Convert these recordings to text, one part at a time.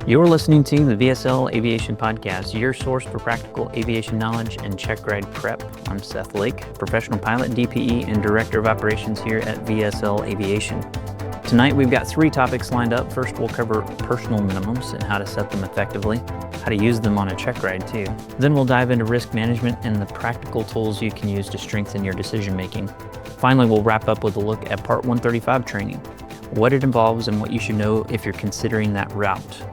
You're listening to the VSL Aviation Podcast, your source for practical aviation knowledge and Checkride prep. I'm Seth Lake, professional pilot, DPE, and Director of Operations here at VSL Aviation. Tonight we've got 3 topics lined up. First, we'll cover personal minimums and how to set them effectively, how to use them on a Checkride too. Then we'll dive into risk management and the practical tools you can use to strengthen your decision making. Finally, we'll wrap up with a look at Part 135 training, what it involves and what you should know if you're considering that route.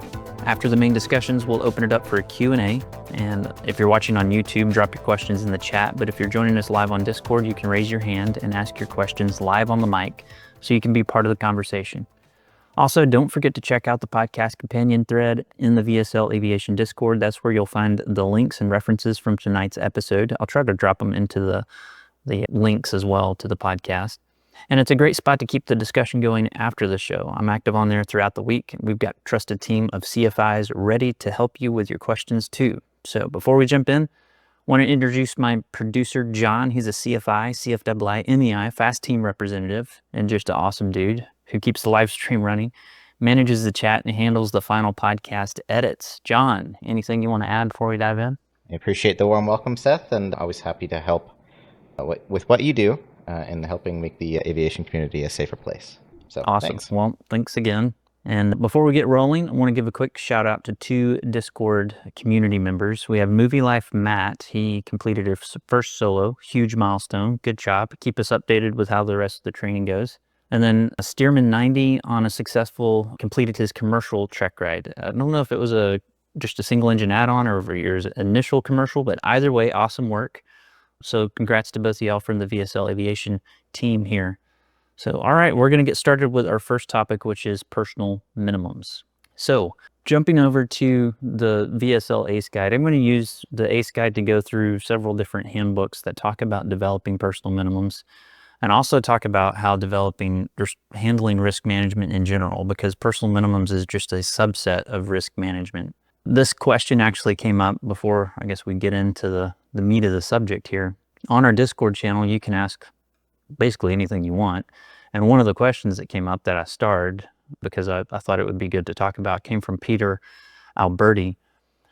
After the main discussions, we'll open it up for a Q&A, and if you're watching on YouTube, drop your questions in the chat, but if you're joining us live on Discord, you can raise your hand and ask your questions live on the mic so you can be part of the conversation. Also, don't forget to check out the podcast companion thread in the VSL Aviation Discord. That's where you'll find the links and references from tonight's episode. I'll try to drop them into the links as well to the podcast. And it's a great spot to keep the discussion going after the show. I'm active on there throughout the week. We've got a trusted team of CFIs ready to help you with your questions too. So before we jump in, I want to introduce my producer, John. He's a CFI, CFII, MEI, fast team representative, and just an awesome dude who keeps the live stream running, manages the chat, and handles the final podcast edits. John, anything you want to add before we dive in? I appreciate the warm welcome, Seth, and always happy to help with what you do. And helping make the aviation community a safer place. So awesome. Thanks. Well, thanks again. And before we get rolling, I want to give a quick shout out to 2 Discord community members. We have Movie Life Matt. He completed his first solo, huge milestone. Good job. Keep us updated with how the rest of the training goes. And then Steerman 90 on completed his commercial Checkride. I don't know if it was just a single engine add-on or your initial commercial, but either way, awesome work. So congrats to both of y'all from the VSL Aviation team here. So, all right, we're going to get started with our first topic, which is personal minimums. So jumping over to the VSL ACE Guide, I'm going to use the ACE Guide to go through several different handbooks that talk about developing personal minimums and also talk about how handling risk management in general, because personal minimums is just a subset of risk management. This question actually came up before, I guess, we get into the meat of the subject here. On our Discord channel, you can ask basically anything you want. And one of the questions that came up that I starred, because I thought it would be good to talk about, came from Peter Alberti.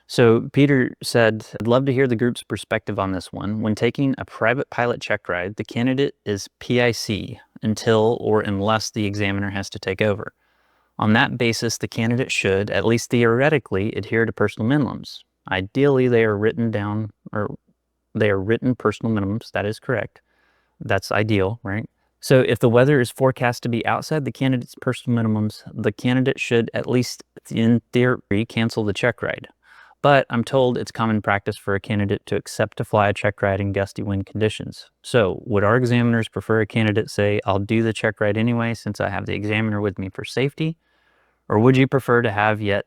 So Peter said, I'd love to hear the group's perspective on this one. When taking a private pilot check ride, the candidate is PIC until or unless the examiner has to take over. On that basis, the candidate should, at least theoretically, adhere to personal minimums. Ideally, they are written personal minimums. That is correct. That's ideal, right? So if the weather is forecast to be outside the candidate's personal minimums, the candidate should, at least in theory, cancel the check ride. But I'm told it's common practice for a candidate to accept to fly a check ride in gusty wind conditions. So would our examiners prefer a candidate say, I'll do the check ride anyway since I have the examiner with me for safety? Or would you prefer to have yet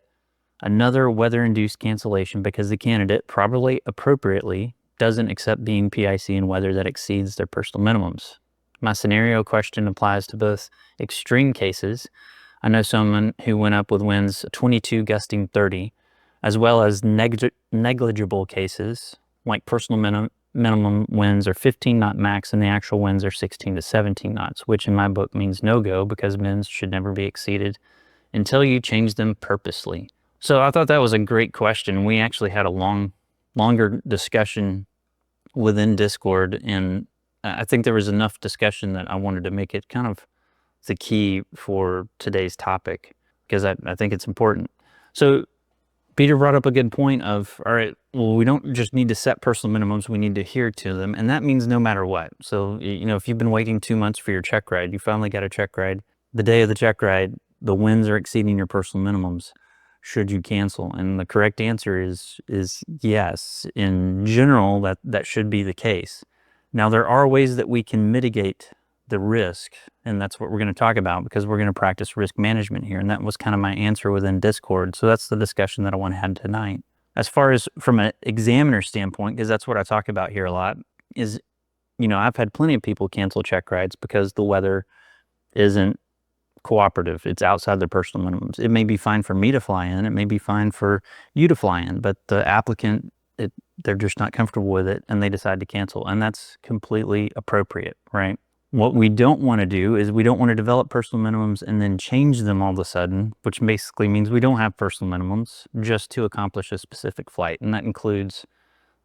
another weather-induced cancellation because the candidate, probably appropriately, doesn't accept being PIC in weather that exceeds their personal minimums? My scenario question applies to both extreme cases. I know someone who went up with winds 22 gusting 30, as well as negligible cases, like personal minimum winds are 15 knot max and the actual winds are 16 to 17 knots, which in my book means no-go because winds should never be exceeded until you change them purposely. So I thought that was a great question. We actually had a longer discussion within Discord, and I think there was enough discussion that I wanted to make it kind of the key for today's topic because I think it's important. So Peter brought up a good point of, all right, well, we don't just need to set personal minimums, we need to adhere to them, and that means no matter what. So, if you've been waiting 2 months for your check ride, you finally got a check ride. The day of the check ride, the winds are exceeding your personal minimums. Should you cancel? And the correct answer is yes. In general, that should be the case. Now, there are ways that we can mitigate the risk, and that's what we're going to talk about because we're going to practice risk management here, and that was kind of my answer within Discord. So that's the discussion that I want to have tonight. As far as from an examiner standpoint, because that's what I talk about here a lot, is, I've had plenty of people cancel check rides because the weather isn't cooperative. It's outside their personal minimums. It may be fine for me to fly in. It may be fine for you to fly in, but the applicant, they're just not comfortable with it and they decide to cancel. And that's completely appropriate, right? What we don't want to do is we don't want to develop personal minimums and then change them all of a sudden, which basically means we don't have personal minimums just to accomplish a specific flight. And that includes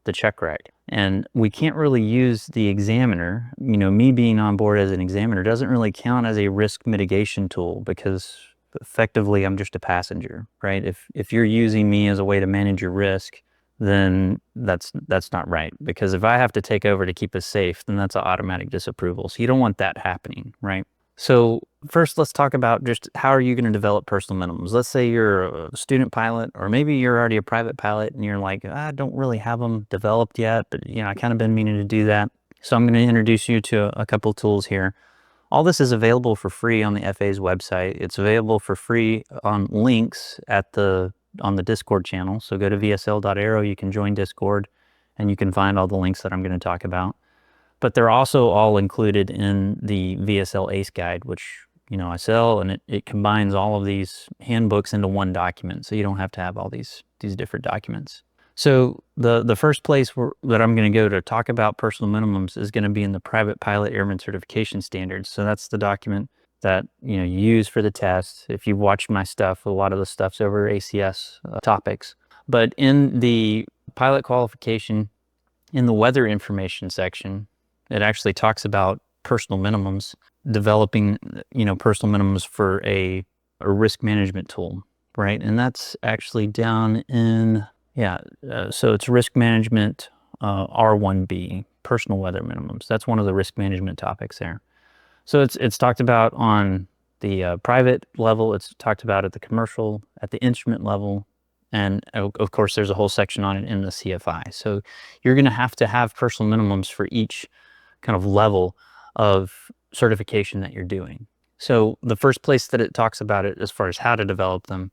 the Checkride. And we can't really use the examiner. Me being on board as an examiner doesn't really count as a risk mitigation tool because effectively I'm just a passenger, right? If you're using me as a way to manage your risk, then that's not right. Because if I have to take over to keep us safe, then that's an automatic disapproval. So you don't want that happening, right? So first, let's talk about just how are you going to develop personal minimums. Let's say you're a student pilot, or maybe you're already a private pilot and you're like, I don't really have them developed yet, but I kind of been meaning to do that. So I'm going to introduce you to a couple tools here. All this is available for free on the FAA's website. It's available for free on links on the Discord channel. So go to vsl.aero, you can join Discord, and you can find all the links that I'm going to talk about. But they're also all included in the VSL ACE guide, which I sell, and it combines all of these handbooks into one document, so you don't have to have all these different documents. So the first place that I'm going to go to talk about personal minimums is going to be in the Private Pilot Airman Certification Standards. So that's the document that you use for the test. If you've watched my stuff, a lot of the stuff's over ACS topics. But in the pilot qualification, in the weather information section, it actually talks about personal minimums, developing, personal minimums for a risk management tool, right? And that's actually down in, so it's risk management R1B, personal weather minimums. That's one of the risk management topics there. So it's talked about on the private level, it's talked about at the commercial, at the instrument level, and of course there's a whole section on it in the CFI. So you're going to have personal minimums for each kind of level of certification that you're doing. So the first place that it talks about it as far as how to develop them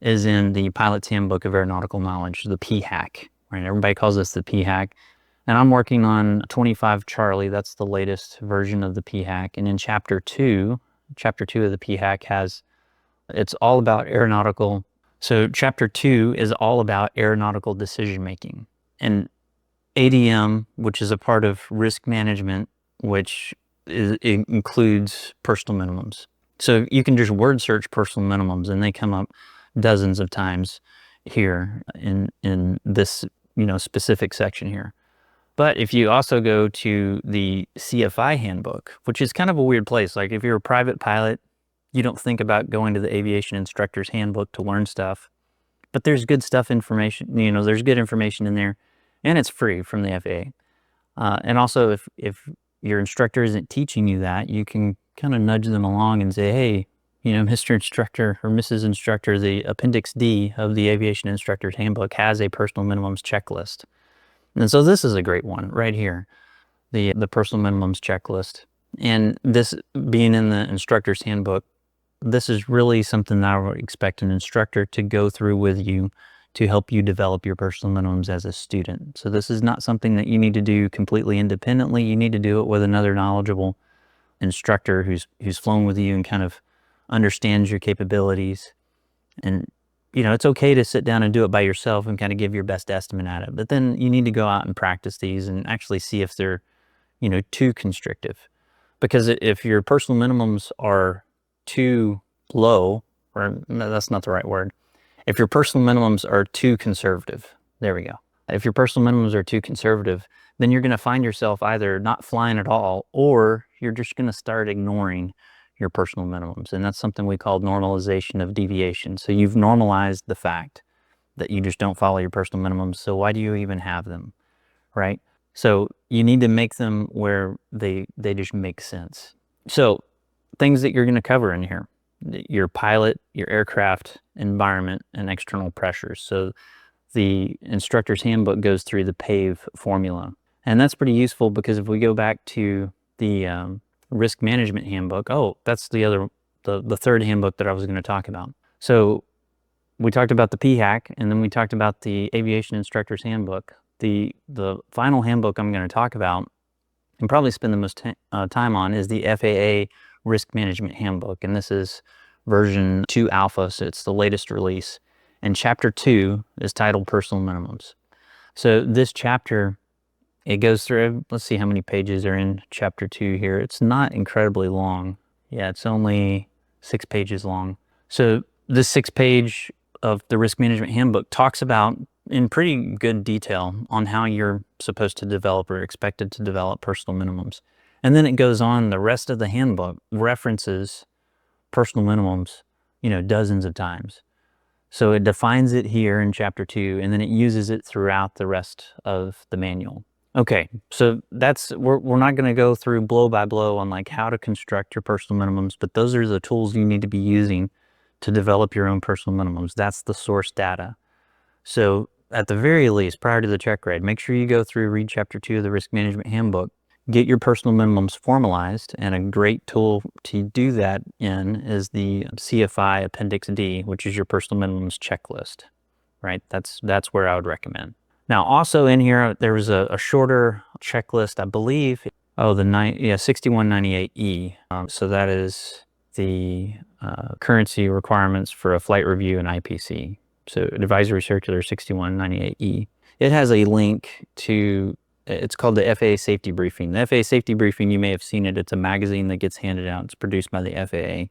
is in the Pilot's Handbook of Aeronautical Knowledge, the PHAC, right? Everybody calls this the PHAC. And I'm working on 25 Charlie. That's the latest version of the PHAC. And in chapter 2 of the PHAC it's all about aeronautical. So chapter 2 is all about aeronautical decision making. And ADM, which is a part of risk management, which includes personal minimums. So you can just word search personal minimums and they come up dozens of times here in this specific section here. But if you also go to the CFI handbook, which is kind of a weird place, like if you're a private pilot, you don't think about going to the aviation instructor's handbook to learn stuff, but there's good information, there's good information in there, and it's free from the FAA. And also if your instructor isn't teaching you that, you can kind of nudge them along and say, hey, Mr. Instructor or Mrs. Instructor, the Appendix D of the Aviation Instructor's Handbook has a personal minimums checklist. And so this is a great one right here, the personal minimums checklist. And this being in the instructor's handbook, this is really something that I would expect an instructor to go through with you to help you develop your personal minimums as a student. So this is not something that you need to do completely independently. You need to do it with another knowledgeable instructor who's flown with you and kind of understands your capabilities. And it's okay to sit down and do it by yourself and kind of give your best estimate at it. But then you need to go out and practice these and actually see if they're, too constrictive. Because if your personal minimums are too low, or no, that's not the right word. If your personal minimums are too conservative, there we go. If your personal minimums are too conservative, then you're going to find yourself either not flying at all, or you're just going to start ignoring your personal minimums. And that's something we call normalization of deviation. So you've normalized the fact that you just don't follow your personal minimums. So why do you even have them, right? So you need to make them where they just make sense. So things that you're going to cover in here: your pilot, your aircraft, environment, and external pressures. So the instructor's handbook goes through the PAVE formula. And that's pretty useful because if we go back to the risk management handbook, that's the third handbook that I was going to talk about. So we talked about the PHAC, and then we talked about the aviation instructor's handbook. The final handbook I'm going to talk about and probably spend the most time on is the FAA risk management handbook. And this is version 2 alpha, so it's the latest release. And chapter 2 is titled personal minimums. So this chapter It goes through, let's see how many pages are in chapter 2 here. It's not incredibly long. Yeah, it's only 6 pages long. So this 6-page of the risk management handbook talks about in pretty good detail on how you're supposed to develop or expected to develop personal minimums. And then it goes on, the rest of the handbook references personal minimums, dozens of times. So it defines it here in chapter 2, and then it uses it throughout the rest of the manual. Okay, so we're not going to go through blow by blow on like how to construct your personal minimums, but those are the tools you need to be using to develop your own personal minimums. That's the source data. So at the very least, prior to the Checkride, make sure you go through, read chapter 2 of the risk management handbook, get your personal minimums formalized, and a great tool to do that in is the CFI Appendix D, which is your personal minimums checklist, right? That's where I would recommend. Now, also in here, there was a shorter checklist, I believe. Oh, the 6198E. So that is the currency requirements for a flight review and IPC. So Advisory Circular 6198E. It has a link to, it's called the FAA Safety Briefing. The FAA Safety Briefing, you may have seen it. It's a magazine that gets handed out. It's produced by the FAA.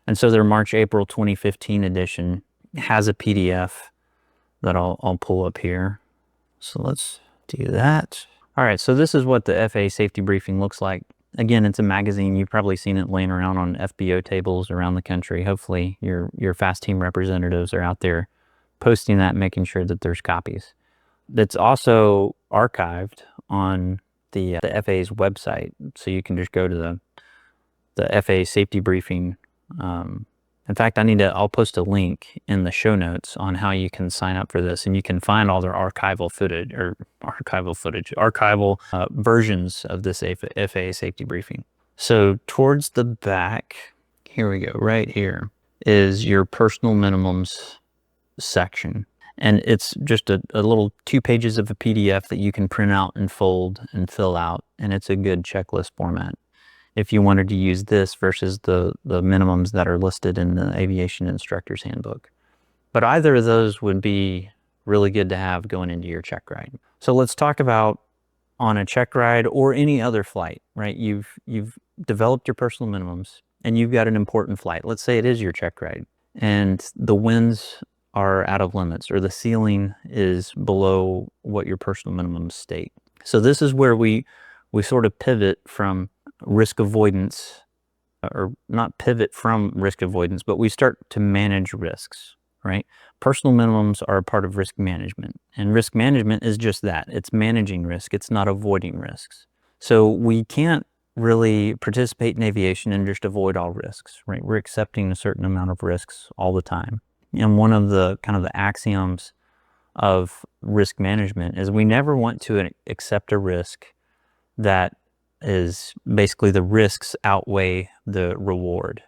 And so their March-April 2015 edition has a PDF that I'll pull up here. So let's do that. All right, so this is what the FAA Safety Briefing looks like. Again, it's a magazine. You've probably seen it laying around on FBO tables around the country. Hopefully your FAST team representatives are out there posting that, making sure that there's copies. That's also archived on the FAA's website. So you can just go to the FAA Safety Briefing. In fact, I'll post a link in the show notes on how you can sign up for this, and you can find all their archival versions of this FAA Safety Briefing. So towards the back, here we go, right here is your personal minimums section. And it's just a little 2 pages of a PDF that you can print out and fold and fill out, and it's a good checklist format if you wanted to use this versus the minimums that are listed in the Aviation Instructor's Handbook. But either of those would be really good to have going into your Checkride. So let's talk about on a Checkride or any other flight, right? You've developed your personal minimums and you've got an important flight. Let's say it is your Checkride and the winds are out of limits or the ceiling is below what your personal minimums state. So this is where we sort of pivot from risk avoidance, or not pivot from risk avoidance, but we start to manage risks, right? Personal minimums are a part of risk management, and risk management is just that. It's managing risk. It's not avoiding risks. So we can't really participate in aviation and just avoid all risks, right? We're accepting a certain amount of risks all the time. And one of the kind of the axioms of risk management is we never want to accept a risk that is basically the risks outweigh the reward.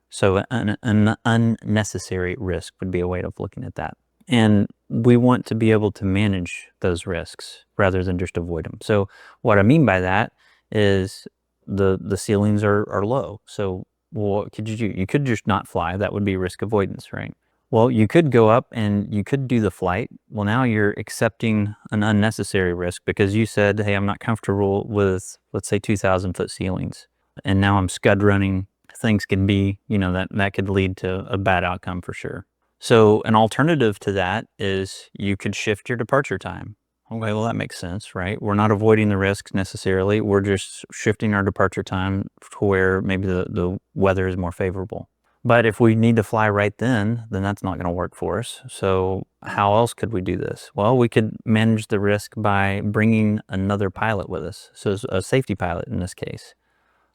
So an unnecessary risk would be a way of looking at that. And we want to be able to manage those risks rather than just avoid them. So what I mean by that is the ceilings are low. So what could you do? You could just not fly. That would be risk avoidance, right? Well, you could go up and you could do the flight. Well, now you're accepting an unnecessary risk because you said, hey, I'm not comfortable with, let's say, 2,000-foot ceilings. And now I'm scud running. Things can be, that could lead to a bad outcome for sure. So an alternative to that is you could shift your departure time. Okay, well, that makes sense, right? We're not avoiding the risks necessarily. We're just shifting our departure time to where maybe the weather is more favorable. But if we need to fly right then that's not going to work for us. So how else could we do this? Well, we could manage the risk by bringing another pilot with us. So a safety pilot in this case,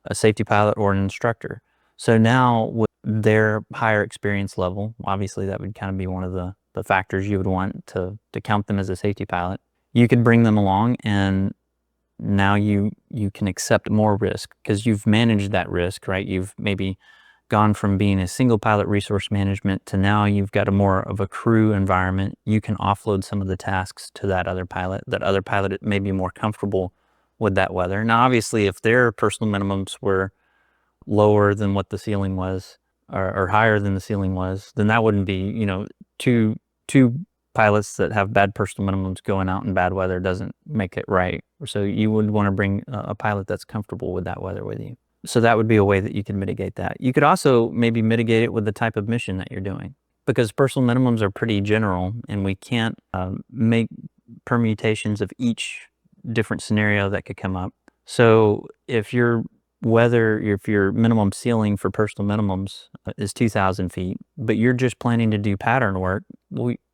a safety pilot or an instructor. So now with their higher experience level, obviously that would kind of be one of the factors you would want to count them as a safety pilot. You could bring them along and now you can accept more risk because you've managed that risk, right? You've maybe gone from being a single pilot resource management to now you've got a more of a crew environment. You can offload some of the tasks to that other pilot. That other pilot may be more comfortable with that weather. Now, obviously, if their personal minimums were lower than what the ceiling was or higher than the ceiling was, then that wouldn't be, too pilots that have bad personal minimums going out in bad weather doesn't make it right. So you would want to bring a pilot that's comfortable with that weather with you. So that would be a way that you can mitigate that. You could also maybe mitigate it with the type of mission that you're doing, because personal minimums are pretty general and we can't make permutations of each different scenario that could come up. So if your minimum ceiling for personal minimums is 2,000 feet, but you're just planning to do pattern work,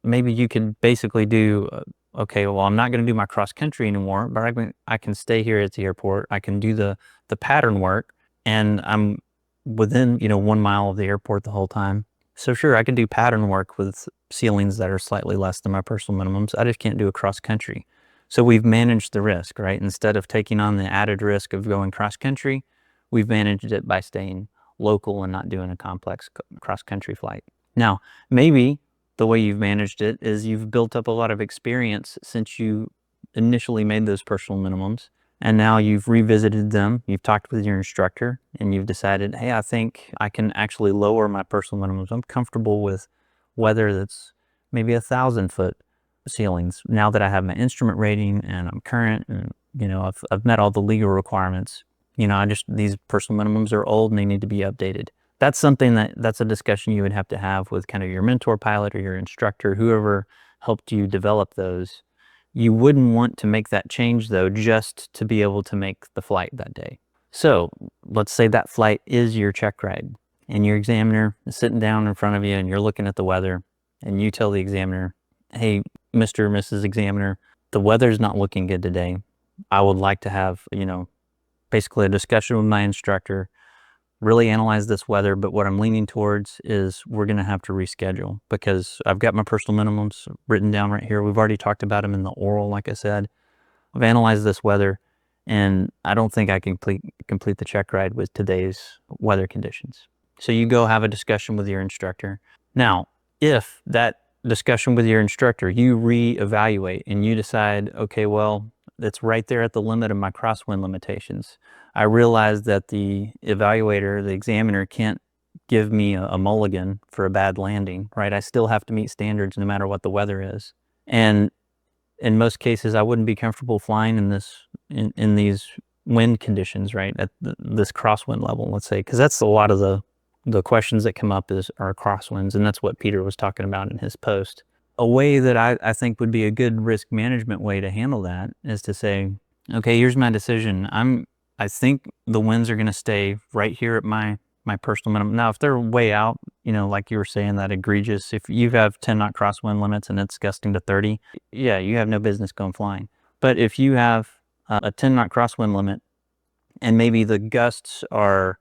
maybe you could basically do, okay, well, I'm not going to do my cross country anymore, but I can stay here at the airport. I can do the pattern work, and I'm within 1 mile of the airport the whole time. So sure, I can do pattern work with ceilings that are slightly less than my personal minimums. I just can't do a cross country. So we've managed the risk, right? Instead of taking on the added risk of going cross country, we've managed it by staying local and not doing a complex cross country flight. Now, maybe the way you've managed it is you've built up a lot of experience since you initially made those personal minimums, and now you've revisited them, you've talked with your instructor, and you've decided, hey, I think I can actually lower my personal minimums. I'm comfortable with weather that's maybe 1,000-foot ceilings now that I have my instrument rating and I'm current, and I've met all the legal requirements. These personal minimums are old and they need to be updated. That's something that's a discussion you would have to have with kind of your mentor pilot or your instructor, whoever helped you develop those. You wouldn't want to make that change though, just to be able to make the flight that day. So let's say that flight is your check ride and your examiner is sitting down in front of you and you're looking at the weather and you tell the examiner, hey, Mr. or Mrs. Examiner, the weather's not looking good today. I would like to have, basically a discussion with my instructor, really analyze this weather, but what I'm leaning towards is we're going to have to reschedule because I've got my personal minimums written down right here. We've already talked about them in the oral, like I said. I've analyzed this weather, and I don't think I can complete the check ride with today's weather conditions. So you go have a discussion with your instructor. Now, if that discussion with your instructor, you reevaluate and you decide, okay, well, it's right there at the limit of my crosswind limitations. I realize that the evaluator, the examiner, can't give me a mulligan for a bad landing, right? I still have to meet standards no matter what the weather is. And in most cases, I wouldn't be comfortable flying in these wind conditions, right? At this crosswind level, let's say, because that's a lot of the questions that come up are crosswinds, and that's what Peter was talking about in his post. A way that I think would be a good risk management way to handle that is to say, okay, here's my decision. I think the winds are going to stay right here at my personal minimum. Now, if they're way out, like you were saying, that egregious, if you have 10 knot crosswind limits and it's gusting to 30, yeah, you have no business going flying. But if you have a 10 knot crosswind limit and maybe the gusts are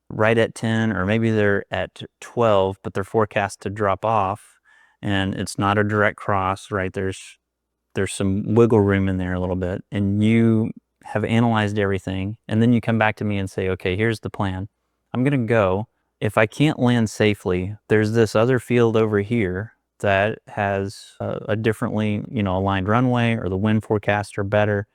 right at 10 or maybe they're at 12, but they're forecast to drop off, and it's not a direct cross, right? There's some wiggle room in there a little bit, and you have analyzed everything, and then you come back to me and say, okay, here's the plan. I'm going to go. If I can't land safely, there's this other field over here that has a differently, aligned runway, or the wind forecasts are better,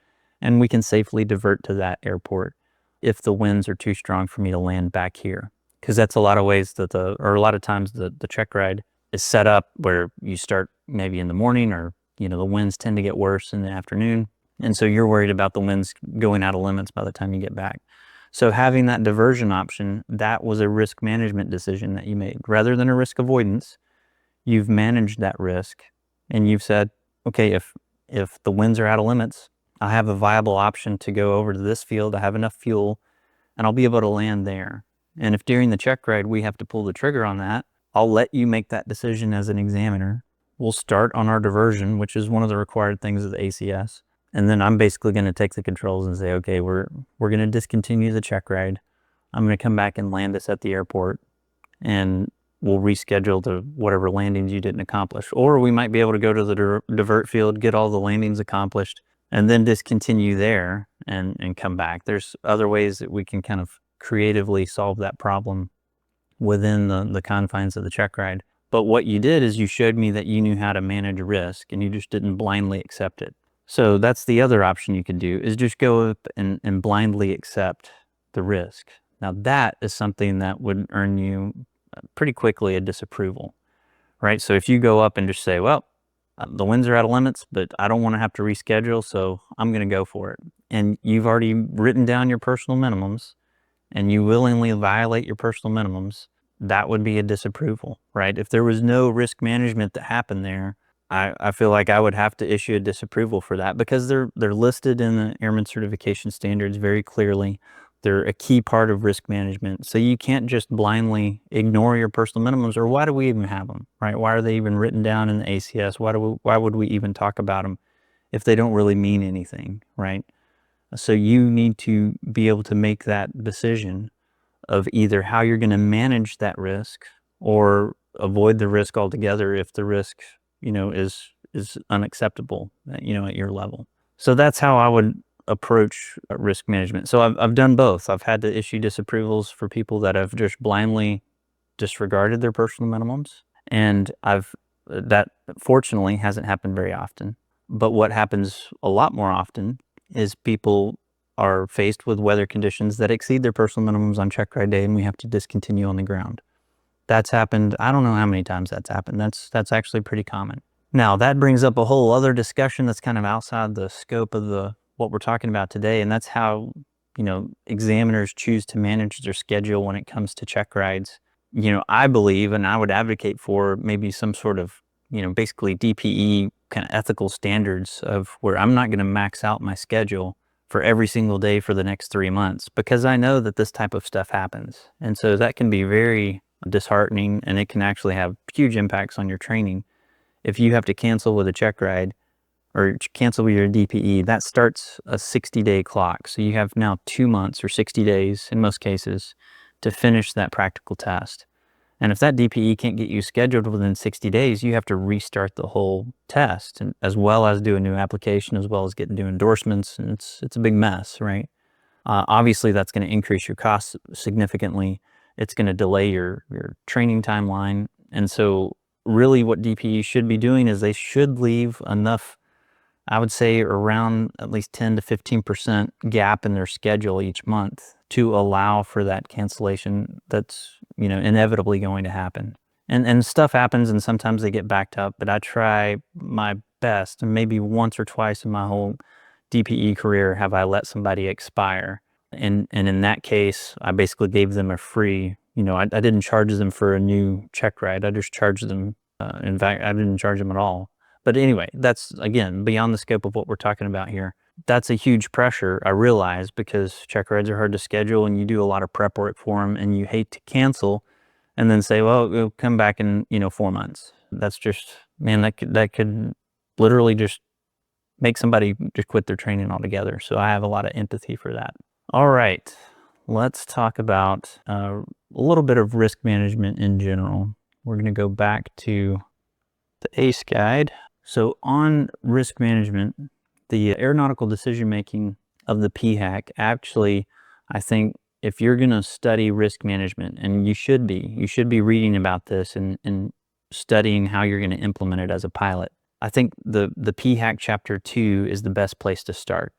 and we can safely divert to that airport if the winds are too strong for me to land back here. Because that's a lot of ways a lot of times the check ride is set up where you start maybe in the morning, or the winds tend to get worse in the afternoon, and so you're worried about the winds going out of limits by the time you get back. So having that diversion option, that was a risk management decision that you made. Rather than a risk avoidance, you've managed that risk, and you've said, okay, if the winds are out of limits, I have a viable option to go over to this field. I have enough fuel, and I'll be able to land there. And if during the check ride we have to pull the trigger on that, I'll let you make that decision as an examiner. We'll start on our diversion, which is one of the required things of the ACS. And then I'm basically going to take the controls and say, okay, we're going to discontinue the check ride. I'm going to come back and land us at the airport, and we'll reschedule to whatever landings you didn't accomplish. Or we might be able to go to the divert field, get all the landings accomplished, and then discontinue there and come back. There's other ways that we can kind of creatively solve that problem within the confines of the check ride. But what you did is you showed me that you knew how to manage risk, and you just didn't blindly accept it. So that's the other option you could do, is just go up and blindly accept the risk. Now that is something that would earn you pretty quickly a disapproval, right? So if you go up and just say, well, The winds are out of limits, but I don't want to have to reschedule, so I'm going to go for it. And you've already written down your personal minimums, and you willingly violate your personal minimums, that would be a disapproval, right? If there was no risk management that happened there, I feel like I would have to issue a disapproval for that, because they're listed in the Airman Certification Standards very clearly. They're a key part of risk management. So you can't just blindly ignore your personal minimums, or why do we even have them, right? Why are they even written down in the ACS? Why would we even talk about them if they don't really mean anything, right? So you need to be able to make that decision of either how you're going to manage that risk or avoid the risk altogether if the risk, is unacceptable, at your level. So that's how I would approach risk management. So I've done both. I've had to issue disapprovals for people that have just blindly disregarded their personal minimums, and that fortunately hasn't happened very often. But what happens a lot more often is people are faced with weather conditions that exceed their personal minimums on Checkride day, and we have to discontinue on the ground. That's happened. I don't know how many times that's happened. That's actually pretty common. Now, that brings up a whole other discussion that's kind of outside the scope of what we're talking about today, and that's how, examiners choose to manage their schedule when it comes to check rides. I believe, and I would advocate for maybe some sort of, basically DPE kind of ethical standards of where I'm not going to max out my schedule for every single day for the next 3 months, because I know that this type of stuff happens. And so that can be very disheartening, and it can actually have huge impacts on your training. If you have to cancel with a check ride or cancel with your DPE, that starts a 60-day clock. So you have now 2 months or 60 days in most cases to finish that practical test. And if that DPE can't get you scheduled within 60 days, you have to restart the whole test, and as well as do a new application, as well as get new endorsements. And it's a big mess, right? Obviously, that's going to increase your costs significantly. It's going to delay your training timeline. And so really what DPE should be doing is they should leave enough, I would say around at least 10 to 15% gap in their schedule each month to allow for that cancellation that's, inevitably going to happen. And stuff happens, and sometimes they get backed up, but I try my best, and maybe once or twice in my whole DPE career have I let somebody expire. And in that case, I basically gave them a free, I didn't charge them for a new check ride. I just charged them. In fact, I didn't charge them at all. But anyway, that's, again, beyond the scope of what we're talking about here. That's a huge pressure, I realize, because check rides are hard to schedule, and you do a lot of prep work for them, and you hate to cancel and then say, well, it'll come back in, 4 months. That's just, man, that could literally just make somebody just quit their training altogether. So I have a lot of empathy for that. All right, let's talk about a little bit of risk management in general. We're going to go back to the ACE guide. So on risk management, the aeronautical decision making of the PHAC, actually, I think if you're going to study risk management, and you should be reading about this and studying how you're going to implement it as a pilot. I think the PHAC Chapter 2 is the best place to start.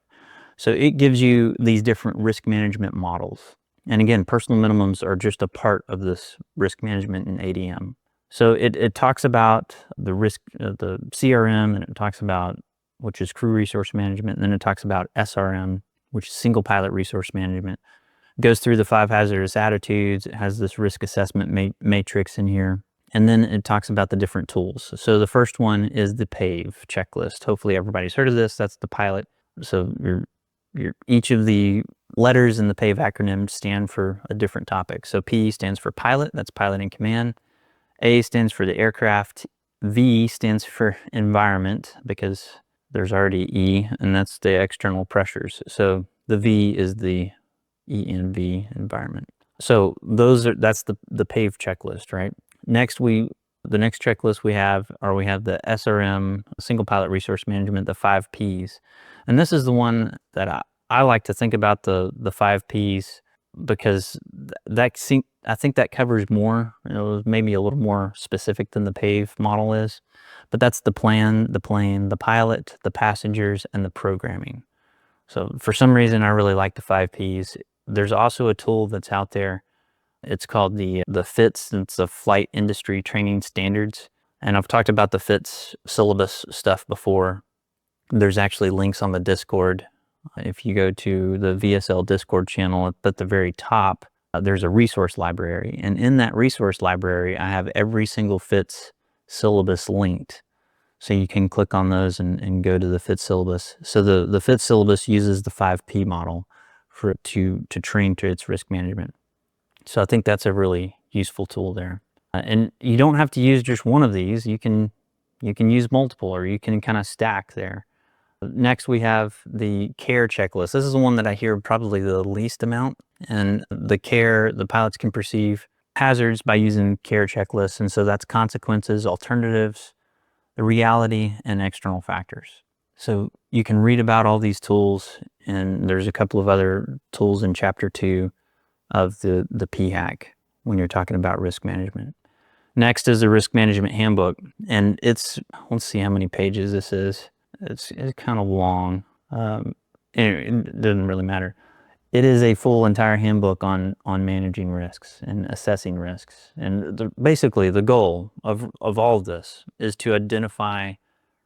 So it gives you these different risk management models. And again, personal minimums are just a part of this risk management in ADM. So it talks about the risk, the CRM, and it talks about, which is crew resource management, and then it talks about SRM, which is single pilot resource management. It goes through the 5 hazardous attitudes. It has this risk assessment matrix in here. And then it talks about the different tools. So the first one is the PAVE checklist. Hopefully everybody's heard of this. That's the pilot. So each of the letters in the PAVE acronym stand for a different topic. So P stands for pilot. That's pilot in command. A stands for the aircraft. V stands for environment, because there's already E, and that's the external pressures. So the V is the ENV, environment. So that's the PAVE checklist, right? Next, the next checklist we have the SRM, single pilot resource management, the 5 Ps. And this is the one that I like to think about, the 5 Ps, because I think that covers more. It was maybe a little more specific than the PAVE model is. But that's the plan, the plane, the pilot, the passengers, and the programming. So for some reason, I really like the 5 Ps. There's also a tool that's out there. It's called the FITS. It's the Flight Industry Training Standards. And I've talked about the FITS syllabus stuff before. There's actually links on the Discord. If you go to the VSL Discord channel at the very top, there's a resource library. And in that resource library, I have every single FITS syllabus linked. So you can click on those and go to the FITS syllabus. So the FITS syllabus uses the 5P model for it to train to its risk management. So I think that's a really useful tool there. And you don't have to use just one of these. You can use multiple, or you can kind of stack there. Next, we have the CARE checklist. This is the one that I hear probably the least amount. And the pilots can perceive hazards by using CARE checklists. And so that's consequences, alternatives, the reality, and external factors. So you can read about all these tools, and there's a couple of other tools in chapter 2 of the PHAC when you're talking about risk management. Next is the risk management handbook, and let's see how many pages this is. It's kind of long. It doesn't really matter. It is a full entire handbook on managing risks and assessing risks. And basically the goal of all of this is to identify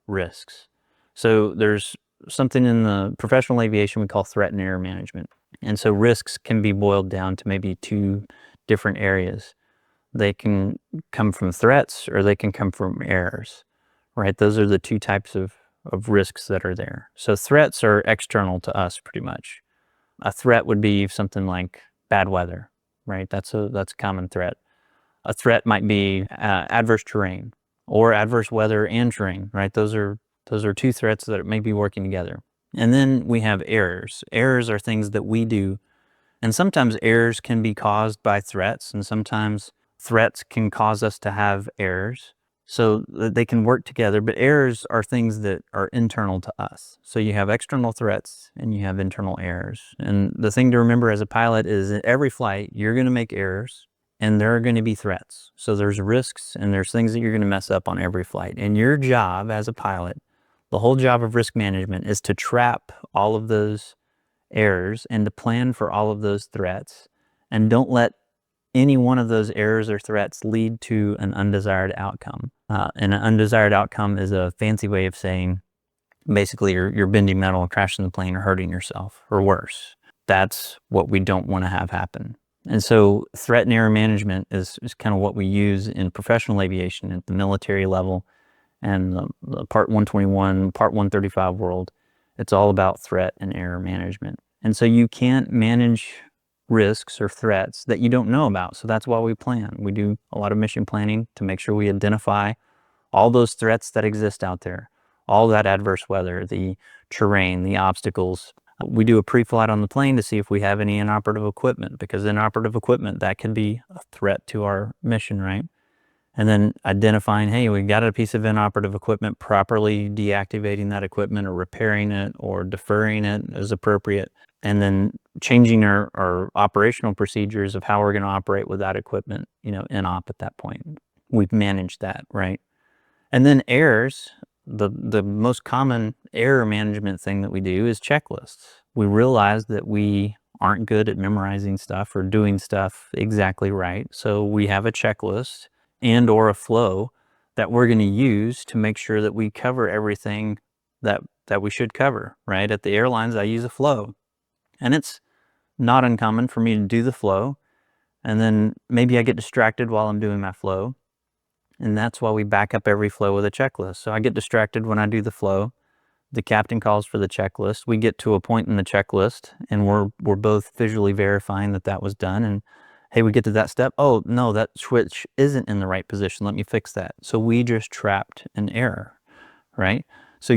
risks. So there's something in the professional aviation we call threat and error management. And so risks can be boiled down to maybe 2 different areas. They can come from threats, or they can come from errors, right? Those are the 2 types of risks that are there. So threats are external to us pretty much. A threat would be something like bad weather, right? That's a common threat. A threat might be adverse terrain, or adverse weather and terrain, right? Those are 2 threats that may be working together. And then we have errors. Errors are things that we do, and sometimes errors can be caused by threats, and sometimes threats can cause us to have errors. So they can work together, but errors are things that are internal to us. So you have external threats and you have internal errors. And the thing to remember as a pilot is at every flight, you're going to make errors and there are going to be threats. So there's risks and there's things that you're going to mess up on every flight. And your job as a pilot, the whole job of risk management, is to trap all of those errors and to plan for all of those threats. And don't let any one of those errors or threats lead to an undesired outcome. And an undesired outcome is a fancy way of saying basically you're bending metal, crashing the plane, or hurting yourself, or worse. That's what we don't want to have happen. And so threat and error management is kind of what we use in professional aviation at the military level and the Part 121, Part 135 world. It's all about threat and error management. And so you can't manage risks or threats that you don't know about. So that's why we plan. We do a lot of mission planning to make sure we identify all those threats that exist out there, all that adverse weather, the terrain, the obstacles. We do a pre-flight on the plane to see if we have any inoperative equipment, because inoperative equipment, that can be a threat to our mission, right? And then identifying, hey, we got a piece of inoperative equipment, properly deactivating that equipment or repairing it or deferring it as appropriate. And then changing our operational procedures of how we're going to operate with that equipment, in op at that point. We've managed that, right? And then errors, the most common error management thing that we do is checklists. We realize that we aren't good at memorizing stuff or doing stuff exactly right. So we have a checklist and or a flow that we're going to use to make sure that we cover everything that we should cover, right? At the airlines, I use a flow. And it's not uncommon for me to do the flow, and then maybe I get distracted while I'm doing my flow. And that's why we back up every flow with a checklist. So I get distracted when I do the flow. The captain calls for the checklist. We get to a point in the checklist, and we're both visually verifying that was done. And hey, we get to that step. Oh, no, that switch isn't in the right position. Let me fix that. So we just trapped an error, right? So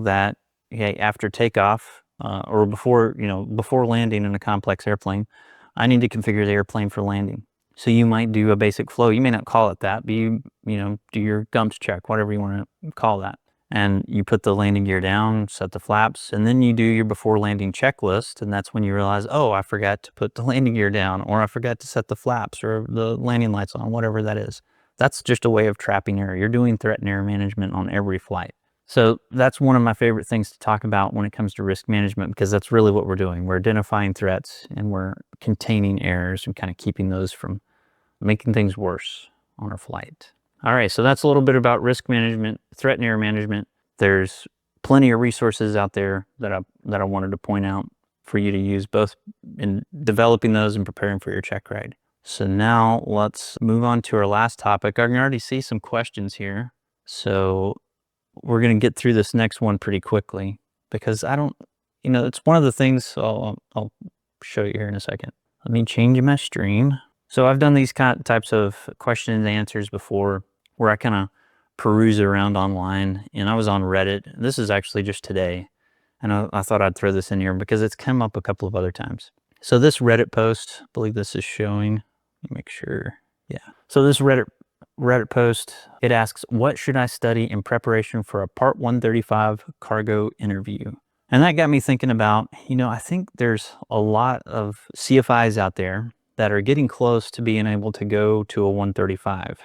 that, hey, after takeoff, or before landing in a complex airplane, I need to configure the airplane for landing. So you might do a basic flow. You may not call it that, but you do your gumps check, whatever you want to call that. And you put the landing gear down, set the flaps, and then you do your before landing checklist. And that's when you realize, oh, I forgot to put the landing gear down, or I forgot to set the flaps or the landing lights on, whatever that is. That's just a way of trapping error. You're doing threat and error management on every flight. So that's one of my favorite things to talk about when it comes to risk management, because that's really what we're doing. We're identifying threats and we're containing errors and kind of keeping those from making things worse on our flight. All right, so that's a little bit about risk management, threat and error management. There's plenty of resources out there that I wanted to point out for you to use, both in developing those and preparing for your check ride. So now let's move on to our last topic. I can already see some questions here. So we're going to get through this next one pretty quickly because it's one of the things, so I'll show you here in a second. Let me change my stream. So I've done these types of questions and answers before where I kind of peruse around online, and I was on Reddit. This is actually just today, and I thought I'd throw this in here because it's come up a couple of other times. So this Reddit post, I believe this is showing. Let me make sure. Yeah. So this Reddit post, it asks, what should I study in preparation for a Part 135 cargo interview? And that got me thinking about, I think there's a lot of CFIs out there that are getting close to being able to go to a 135,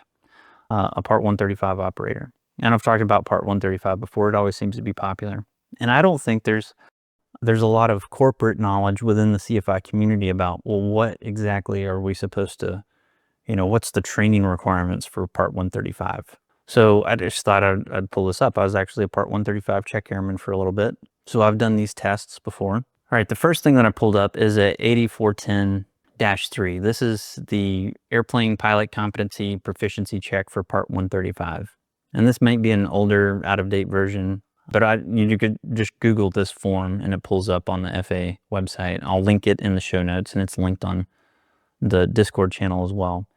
a Part 135 operator. And I've talked about Part 135 before. It always seems to be popular. And I don't think there's a lot of corporate knowledge within the CFI community about, well, what exactly are we supposed to, what's the training requirements for Part 135? So I just thought I'd pull this up. I was actually a Part 135 check airman for a little bit. So I've done these tests before. All right, the first thing that I pulled up is a 8410-3. This is the airplane pilot competency proficiency check for Part 135. And this might be an older, out-of-date version, but you could just Google this form and it pulls up on the FAA website. I'll link it in the show notes, and it's linked on the Discord channel as well.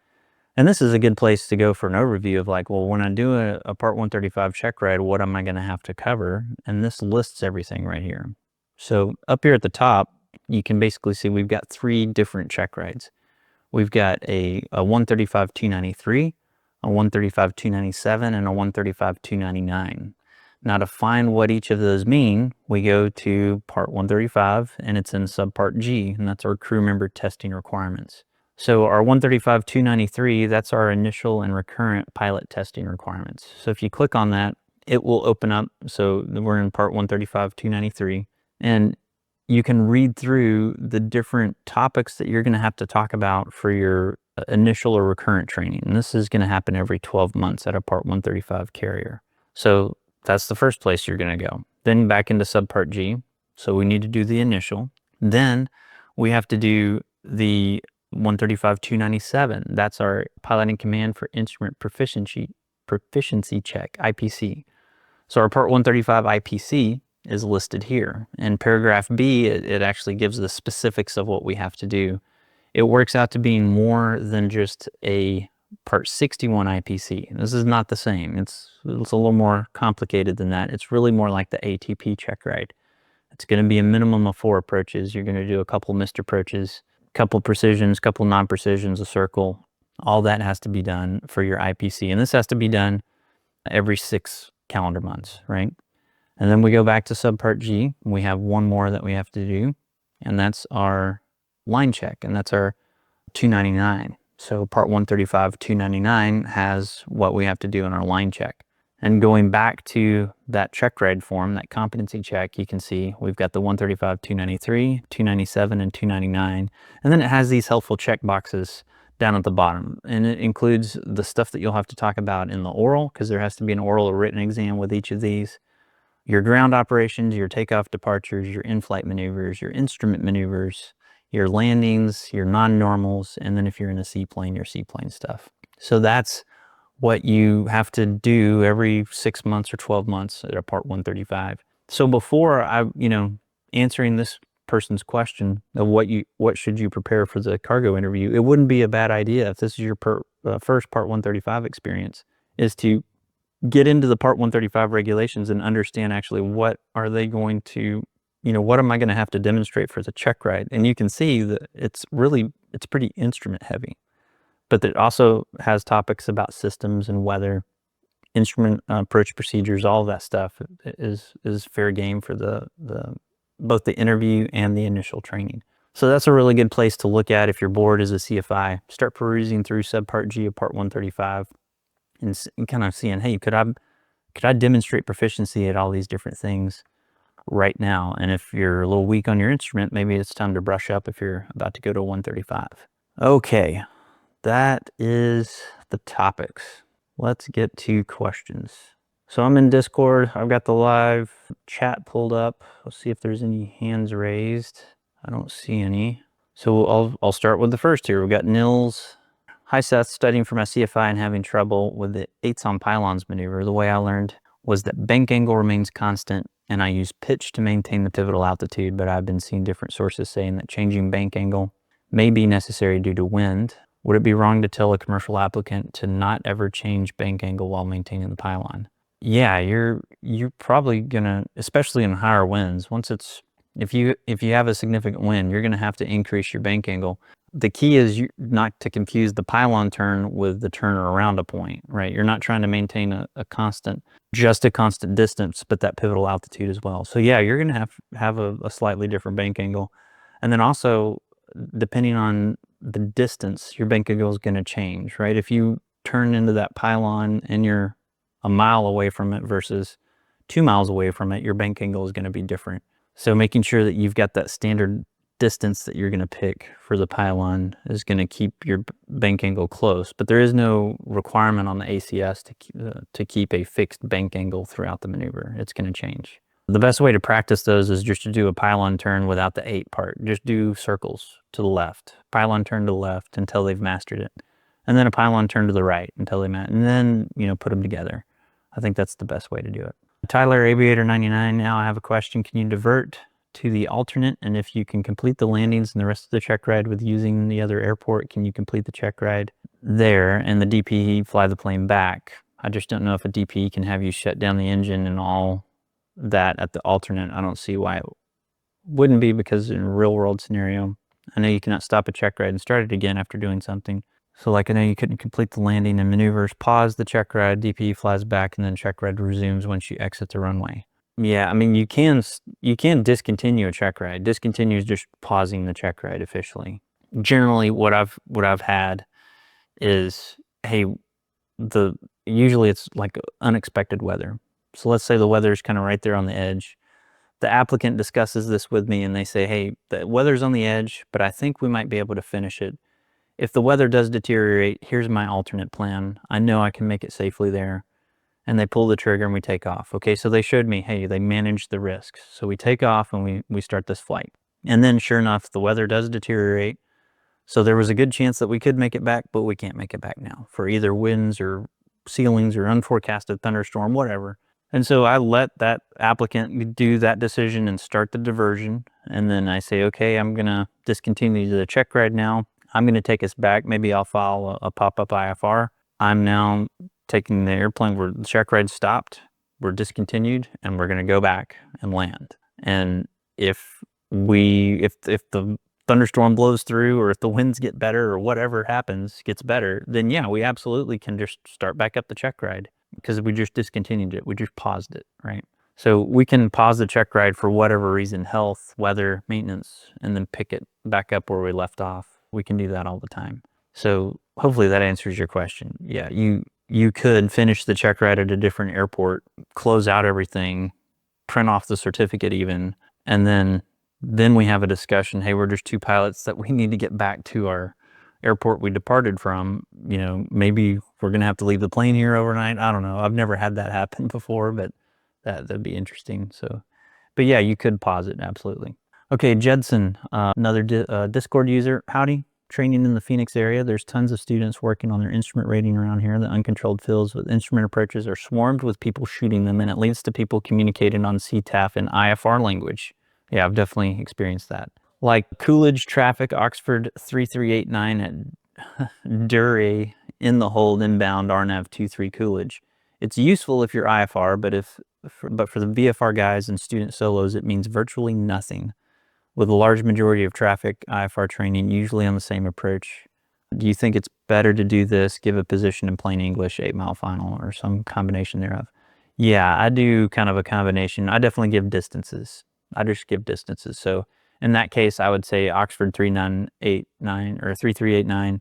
And this is a good place to go for an overview of like, well, when I do a Part 135 check ride, what am I going to have to cover? And this lists everything right here. So up here at the top, you can basically see we've got 3 different check rides. We've got a 135-293, a 135-297, and a 135-299. Now to find what each of those mean, we go to Part 135, and it's in Subpart G, and that's our crew member testing requirements. So our 135-293, that's our initial and recurrent pilot testing requirements. So if you click on that, it will open up. So we're in Part 135-293, and you can read through the different topics that you're going to have to talk about for your initial or recurrent training. And this is going to happen every 12 months at a Part 135 carrier. So that's the first place you're going to go. Then back into Subpart G. So we need to do the initial. Then we have to do the 135-297. That's our piloting command for instrument proficiency check, IPC. So our Part 135 IPC is listed here. In paragraph B, it actually gives the specifics of what we have to do. It works out to being more than just a Part 61 IPC. This is not the same. It's a little more complicated than that. It's really more like the ATP check ride. It's going to be a minimum of 4 approaches. You're going to do a couple missed approaches, couple precisions, couple non-precisions, a circle. All that has to be done for your IPC. And this has to be done every 6 calendar months, right? And then we go back to Subpart G. We have one more that we have to do, and that's our line check, and that's our 299. So Part 135, 299 has what we have to do in our line check. And going back to that check ride form, that competency check, you can see we've got the 135, 293, 297, and 299. And then it has these helpful check boxes down at the bottom. And it includes the stuff that you'll have to talk about in the oral, because there has to be an oral or written exam with each of these. Your ground operations, your takeoff departures, your in-flight maneuvers, your instrument maneuvers, your landings, your non-normals, and then if you're in a seaplane, your seaplane stuff. So that's what you have to do every 6 months or 12 months at a Part 135. So before answering this person's question of what should you prepare for the cargo interview, it wouldn't be a bad idea, if this is your first Part 135 experience, is to get into the Part 135 regulations and understand actually what are they going to, what am I going to have to demonstrate for the check ride? And you can see that it's pretty instrument heavy, but it also has topics about systems and weather, instrument approach procedures, all of that stuff is fair game for both the interview and the initial training. So that's a really good place to look at if you're bored as a CFI. Start perusing through Subpart G of Part 135 and kind of seeing, hey, could I demonstrate proficiency at all these different things right now? And if you're a little weak on your instrument, maybe it's time to brush up if you're about to go to 135. Okay, that is the topics. let's get to questions. So I'm in Discord. I've got the live chat pulled up. Let's see if there's any hands raised. I don't see any. So I'll start with the first here. We've got Nils. Hi Seth, studying for my CFI and having trouble with the 8s on pylons maneuver. The way I learned was that bank angle remains constant and I use pitch to maintain the pivotal altitude, but I've been seeing different sources saying that changing bank angle may be necessary due to wind. Would it be wrong to tell a commercial applicant to not ever change bank angle while maintaining the pylon? Yeah, you're probably gonna, especially in higher winds, if you have a significant wind, you're gonna have to increase your bank angle. The key is not to confuse the pylon turn with the turn around a point, right? You're not trying to maintain a constant distance, but that pivotal altitude as well. So yeah, you're gonna have a slightly different bank angle. And then also, depending on the distance, your bank angle is gonna change, right? If you turn into that pylon and you're a mile away from it versus 2 miles away from it, your bank angle is gonna be different. So making sure that you've got that standard distance that you're going to pick for the pylon is going to keep your bank angle close, but there is no requirement on the ACS to keep a fixed bank angle throughout the maneuver. It's going to change. The best way to practice those is just to do a pylon turn without the 8 part. Just do circles to the left, pylon turn to the left until they've mastered it, and then a pylon turn to the right until they and then put them together. I think that's the best way to do it. Tyler Aviator 99. Now I have a question. Can you divert to the alternate, and if you can complete the landings and the rest of the check ride with using the other airport, can you complete the check ride there and the DPE fly the plane back? I just don't know if a DPE can have you shut down the engine and all that at the alternate. I don't see why it wouldn't be, because in a real world scenario, I know you cannot stop a check ride and start it again after doing something. So like I know you couldn't complete the landing and maneuvers, pause the check ride, DPE flies back, and then check ride resumes once you exit the runway. Yeah, I mean, you can discontinue a check ride. Discontinue is just pausing the check ride officially. Generally, what I've had is, hey, usually it's like unexpected weather. So let's say the weather is kind of right there on the edge. The applicant discusses this with me and they say, hey, the weather's on the edge, but I think we might be able to finish it. If the weather does deteriorate, here's my alternate plan. I know I can make it safely there. And they pull the trigger and we take off. Okay, so they showed me, hey, they managed the risks. So we take off and we start this flight. And then sure enough, the weather does deteriorate. So there was a good chance that we could make it back, but we can't make it back now for either winds or ceilings or unforecasted thunderstorm, whatever. And so I let that applicant do that decision and start the diversion. And then I say, okay, I'm gonna discontinue the check ride now. I'm gonna take us back. Maybe I'll file a pop-up IFR. I'm now taking the airplane where the check ride stopped, we're discontinued, and we're going to go back and land. And if the thunderstorm blows through, or if the winds get better, or whatever happens gets better, then yeah, we absolutely can just start back up the check ride, because we just discontinued it. We just paused it, right? So we can pause the check ride for whatever reason, health, weather, maintenance, and then pick it back up where we left off. We can do that all the time. So hopefully that answers your question. Yeah, you could finish the check ride at a different airport, close out everything, print off the certificate even, and then we have a discussion. Hey, we're just 2 pilots that we need to get back to our airport we departed from. Maybe we're going to have to leave the plane here overnight. I don't know. I've never had that happen before, but that'd be interesting. So, but yeah, you could pause it, absolutely. Okay, Jedson, another Discord user. Howdy. Training in the Phoenix area. There's tons of students working on their instrument rating around here. The uncontrolled fields with instrument approaches are swarmed with people shooting them, and it leads to people communicating on CTAF and IFR language. Yeah, I've definitely experienced that. Like Coolidge traffic, Oxford 3389 at Duray in the hold inbound RNAV 23 Coolidge. It's useful if you're IFR, but for the VFR guys and student solos, it means virtually nothing. With a large majority of traffic IFR training usually on the same approach, do you think it's better to do this, give a position in plain English, 8-mile final, or some combination thereof? Yeah, I do kind of a combination. I definitely give distances. I just give distances. So in that case, I would say Oxford 3989 or 3389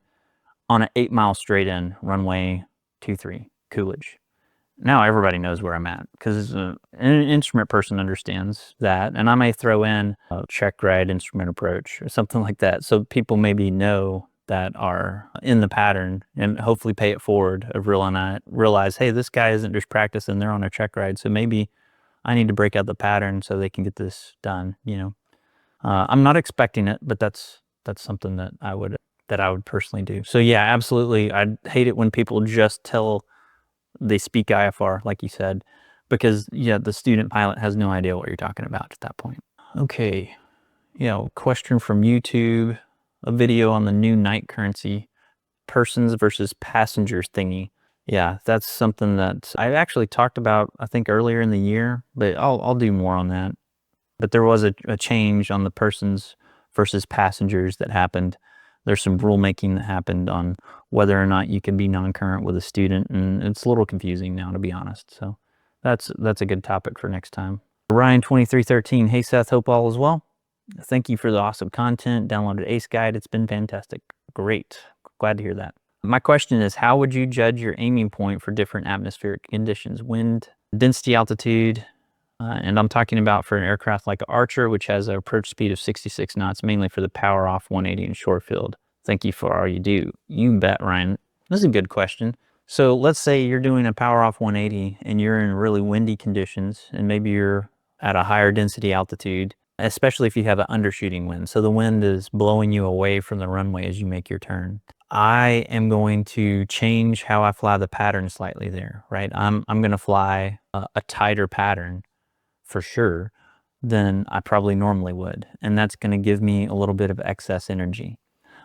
on an 8-mile straight in runway 23 Coolidge. Now everybody knows where I'm at, because an instrument person understands that, and I may throw in a check ride instrument approach or something like that, so people maybe know that are in the pattern and hopefully pay it forward of realize, hey, this guy isn't just practicing, they're on a check ride. So maybe I need to break out the pattern so they can get this done, I'm not expecting it, but that's something that I would personally do. So yeah, absolutely. I'd hate it when people just they speak IFR, like you said, because the student pilot has no idea what you're talking about at that point. Okay. Question from YouTube, a video on the new night currency, persons versus passengers thingy. Yeah, that's something that I actually talked about, I think, earlier in the year, but I'll do more on that. But there was a change on the persons versus passengers that happened. There's some rulemaking that happened on whether or not you can be non-current with a student, and it's a little confusing now, to be honest. So that's a good topic for next time. Ryan2313, hey Seth, hope all is well. Thank you for the awesome content. Downloaded Ace Guide. It's been fantastic. Great. Glad to hear that. My question is, how would you judge your aiming point for different atmospheric conditions? Wind, density, altitude, and I'm talking about for an aircraft like Archer, which has an approach speed of 66 knots, mainly for the power off 180 in short field. Thank you for all you do. You bet, Ryan. This is a good question. So let's say you're doing a power off 180 and you're in really windy conditions, and maybe you're at a higher density altitude, especially if you have an undershooting wind. So the wind is blowing you away from the runway as you make your turn. I am going to change how I fly the pattern slightly there, right? I'm going to fly a tighter pattern for sure than I probably normally would. And that's going to give me a little bit of excess energy.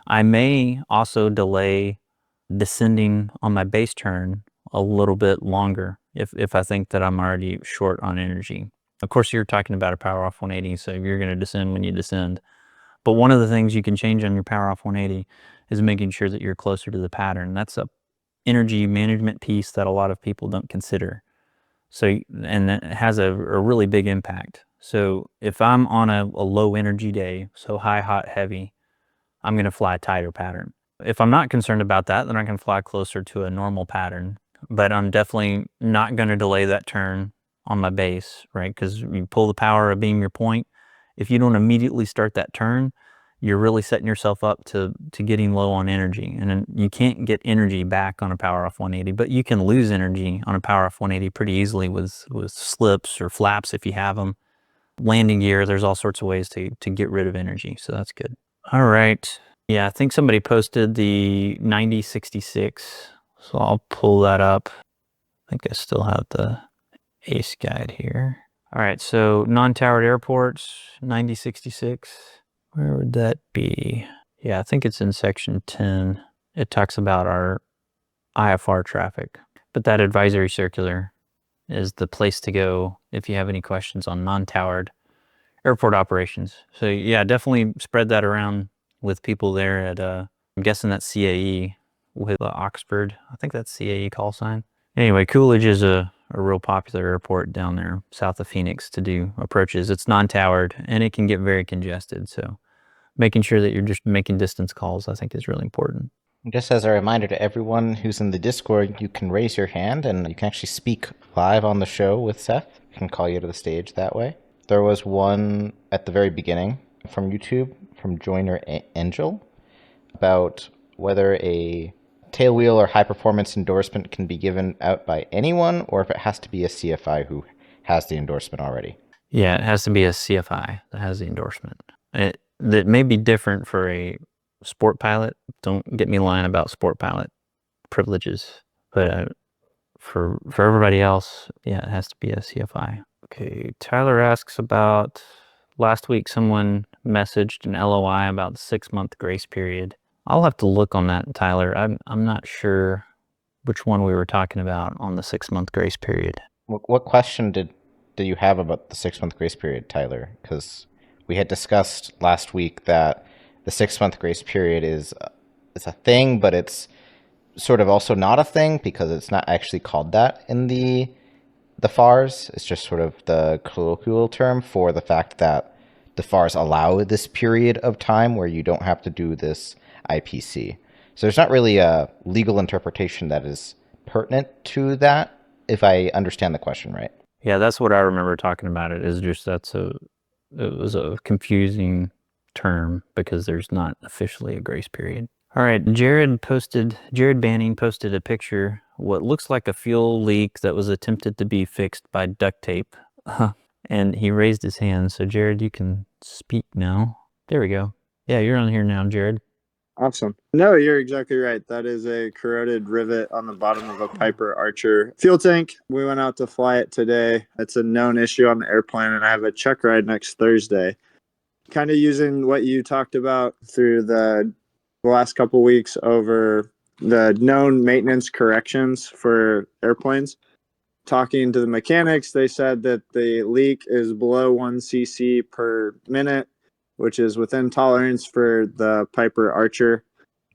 I may also delay descending on my base turn a little bit longer if I think that I'm already short on energy. Of course, you're talking about a power off 180, so you're going to descend when you descend. But one of the things you can change on your power off 180 is making sure that you're closer to the pattern. That's a energy management piece that a lot of people don't consider. So, and that has a really big impact. So if I'm on a low energy day, so high, hot, heavy, I'm going to fly a tighter pattern. If I'm not concerned about that, then I can fly closer to a normal pattern. But I'm definitely not going to delay that turn on my base, right? Because you pull the power of being your point. If you don't immediately start that turn, you're really setting yourself up to getting low on energy. And then you can't get energy back on a power off 180, but you can lose energy on a power off 180 pretty easily with slips or flaps if you have them. Landing gear, there's all sorts of ways to get rid of energy, so that's good. All right. Yeah, I think somebody posted the 9066, so I'll pull that up. I think I still have the ACE guide here. All right, so non-towered airports, 9066. Where would that be? Yeah, I think it's in section 10. It talks about our IFR traffic. But that advisory circular is the place to go if you have any questions on non-towered airport operations. So yeah, definitely spread that around with people there at, I'm guessing that's CAE with Oxford. I think that's CAE call sign. Anyway, Coolidge is a real popular airport down there south of Phoenix to do approaches. It's non-towered and it can get very congested. So making sure that you're just making distance calls, I think, is really important. Just as a reminder to everyone who's in the Discord, you can raise your hand and you can actually speak live on the show with Seth. I can call you to the stage that way. There was one at the very beginning from YouTube, from Joiner Angel, about whether a tailwheel or high performance endorsement can be given out by anyone or if it has to be a CFI who has the endorsement already. Yeah, it has to be a CFI that has the endorsement. That may be different for a sport pilot. Don't get me lying about sport pilot privileges, but for everybody else, yeah, it has to be a CFI. Okay, Tyler asks about last week someone messaged an LOI about the 6-month grace period. I'll have to look on that, Tyler. I'm not sure which one we were talking about on the 6-month grace period. What question do you have about the 6-month grace period, Tyler? Because we had discussed last week that the 6-month grace period is a thing, but it's sort of also not a thing because it's not actually called that in the FARs. It's just sort of the colloquial term for the fact that the FARs allow this period of time where you don't have to do this IPC. So there's not really a legal interpretation that is pertinent to that, if I understand the question right. Yeah, that's what I remember talking about. It is just it was a confusing term because there's not officially a grace period. All right, Jared Banning posted a picture, what looks like a fuel leak that was attempted to be fixed by duct tape. And he raised his hand. So Jared, you can speak now. There we go. Yeah, you're on here now, Jared. Awesome. No, you're exactly right. That is a corroded rivet on the bottom of a Piper Archer fuel tank. We went out to fly it today. It's a known issue on the airplane, and I have a check ride next Thursday. Kind of using what you talked about through the last couple weeks over the known maintenance corrections for airplanes. Talking to the mechanics, they said that the leak is below 1 cc per minute, which is within tolerance for the Piper Archer.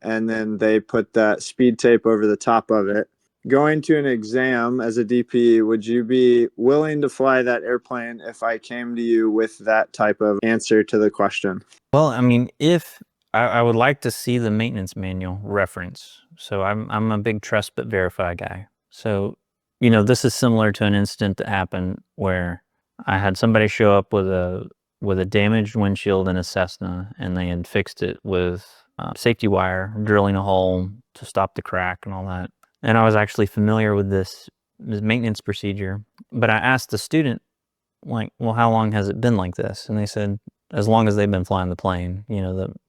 And then they put that speed tape over the top of it. Going to an exam as a DP, would you be willing to fly that airplane if I came to you with that type of answer to the question? Well, I mean, if I would like to see the maintenance manual reference. So I'm a big trust but verify guy. So, this is similar to an incident that happened where I had somebody show up with a damaged windshield in a Cessna, and they had fixed it with safety wire, drilling a hole to stop the crack and all that. And I was actually familiar with this maintenance procedure, but I asked the student, like, well, how long has it been like this? And they said, as long as they've been flying the plane,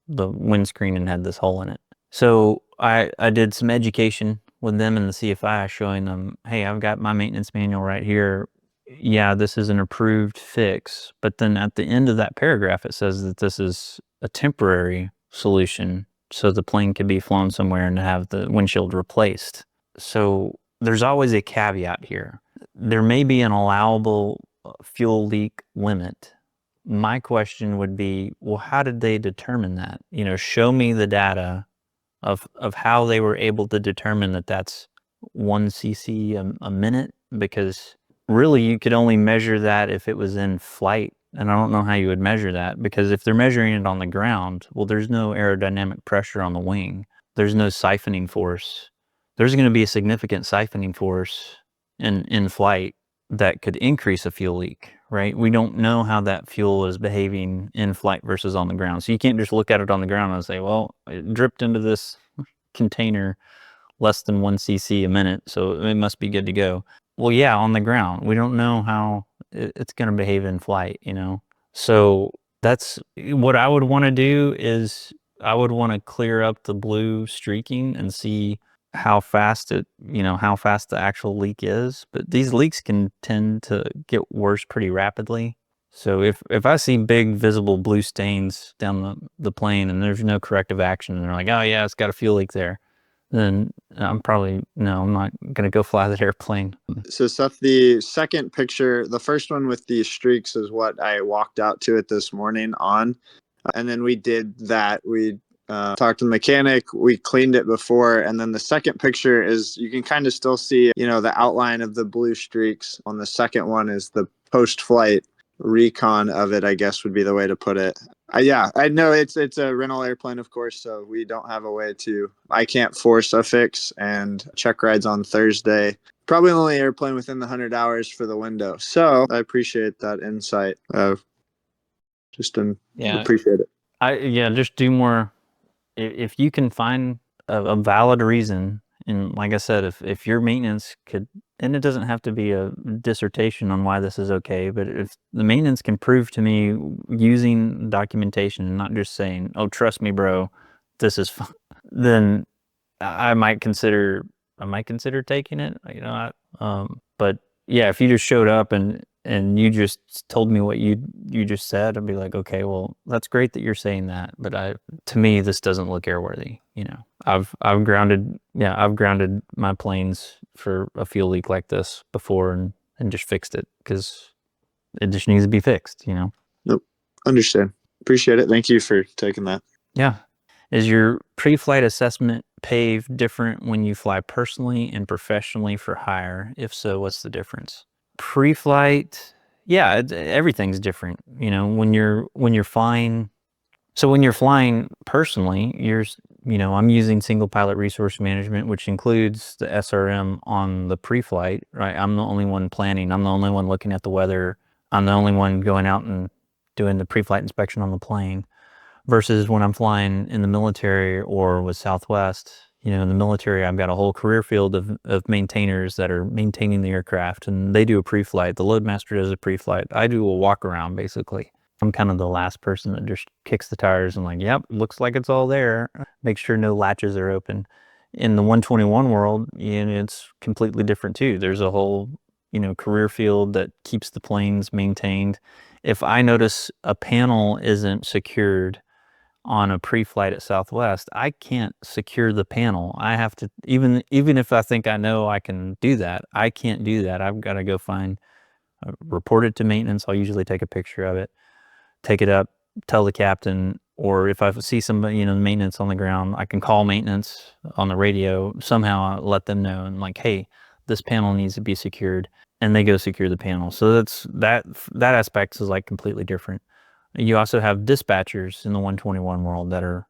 the windscreen and had this hole in it. So I did some education with them in the CFI, showing them, hey, I've got my maintenance manual right here. Yeah, this is an approved fix. But then at the end of that paragraph, it says that this is a temporary solution, so the plane could be flown somewhere and have the windshield replaced. So there's always a caveat here. There may be an allowable fuel leak limit. My question would be, well, how did they determine that? Show me the data of how they were able to determine that that's 1 cc a minute, because really you could only measure that if it was in flight. And I don't know how you would measure that, because if they're measuring it on the ground, well, there's no aerodynamic pressure on the wing. There's no siphoning force. There's going to be a significant siphoning force in flight that could increase a fuel leak, right? We don't know how that fuel is behaving in flight versus on the ground. So you can't just look at it on the ground and say, well, it dripped into this container less than 1 cc a minute, so it must be good to go. Well, yeah, on the ground, we don't know how it's going to behave in flight, So that's what I would want to do, is I would want to clear up the blue streaking and see how fast how fast the actual leak is. But these leaks can tend to get worse pretty rapidly. So if I see big visible blue stains down the plane and there's no corrective action, and they're like, oh yeah, it's got a fuel leak there, then I'm not going to go fly that airplane. So, Seth, the second picture, the first one with the streaks, is what I walked out to it this morning on. And then we did that. We talked to the mechanic. We cleaned it before. And then the second picture is, you can kind of still see, the outline of the blue streaks. On the second one is the post-flight recon of it, I guess would be the way to put it. Yeah, I know it's a rental airplane, of course, so we don't have a way to. I can't force a fix, and check rides on Thursday. Probably the only airplane within the 100 hours for the window. So I appreciate that insight. Appreciate it. Just do more. If you can find a valid reason, and like I said, if your maintenance could, and it doesn't have to be a dissertation on why this is okay, but if the maintenance can prove to me using documentation and not just saying, oh, trust me, bro, this is fine, then I might consider taking it, but yeah, if you just showed up and you just told me what you just said, I'd be like, okay, well, that's great that you're saying that, but to me, this doesn't look airworthy. I've grounded my planes for a fuel leak like this before and just fixed it, because it just needs to be fixed. Nope. Understand. Appreciate it. Thank you for taking that. Yeah. Is your pre-flight assessment PAVE different when you fly personally and professionally for hire? If so, what's the difference? Pre-flight, yeah, everything's different. When you're flying. So when you're flying personally, I'm using single pilot resource management, which includes the SRM on the pre-flight, right? I'm the only one planning. I'm the only one looking at the weather. I'm the only one going out and doing the pre-flight inspection on the plane. versus when I'm flying in the military or with Southwest. In the military, I've got a whole career field of maintainers that are maintaining the aircraft, and they do a pre-flight. The loadmaster does a pre-flight. I do a walk around, basically. I'm kind of the last person that just kicks the tires and yep, looks like it's all there. Make sure no latches are open. In the 121 world, it's completely different too. There's a whole, career field that keeps the planes maintained. If I notice a panel isn't secured on a pre-flight at Southwest, I can't secure the panel. I have to, even if I think I know I can do that, I can't do that. I've got to go report it to maintenance. I'll usually take a picture of it, take it up, tell the captain, or if I see somebody, maintenance on the ground, I can call maintenance on the radio, somehow let them know and hey, this panel needs to be secured, and they go secure the panel. So that aspect is completely different. You also have dispatchers in the 121 world that are,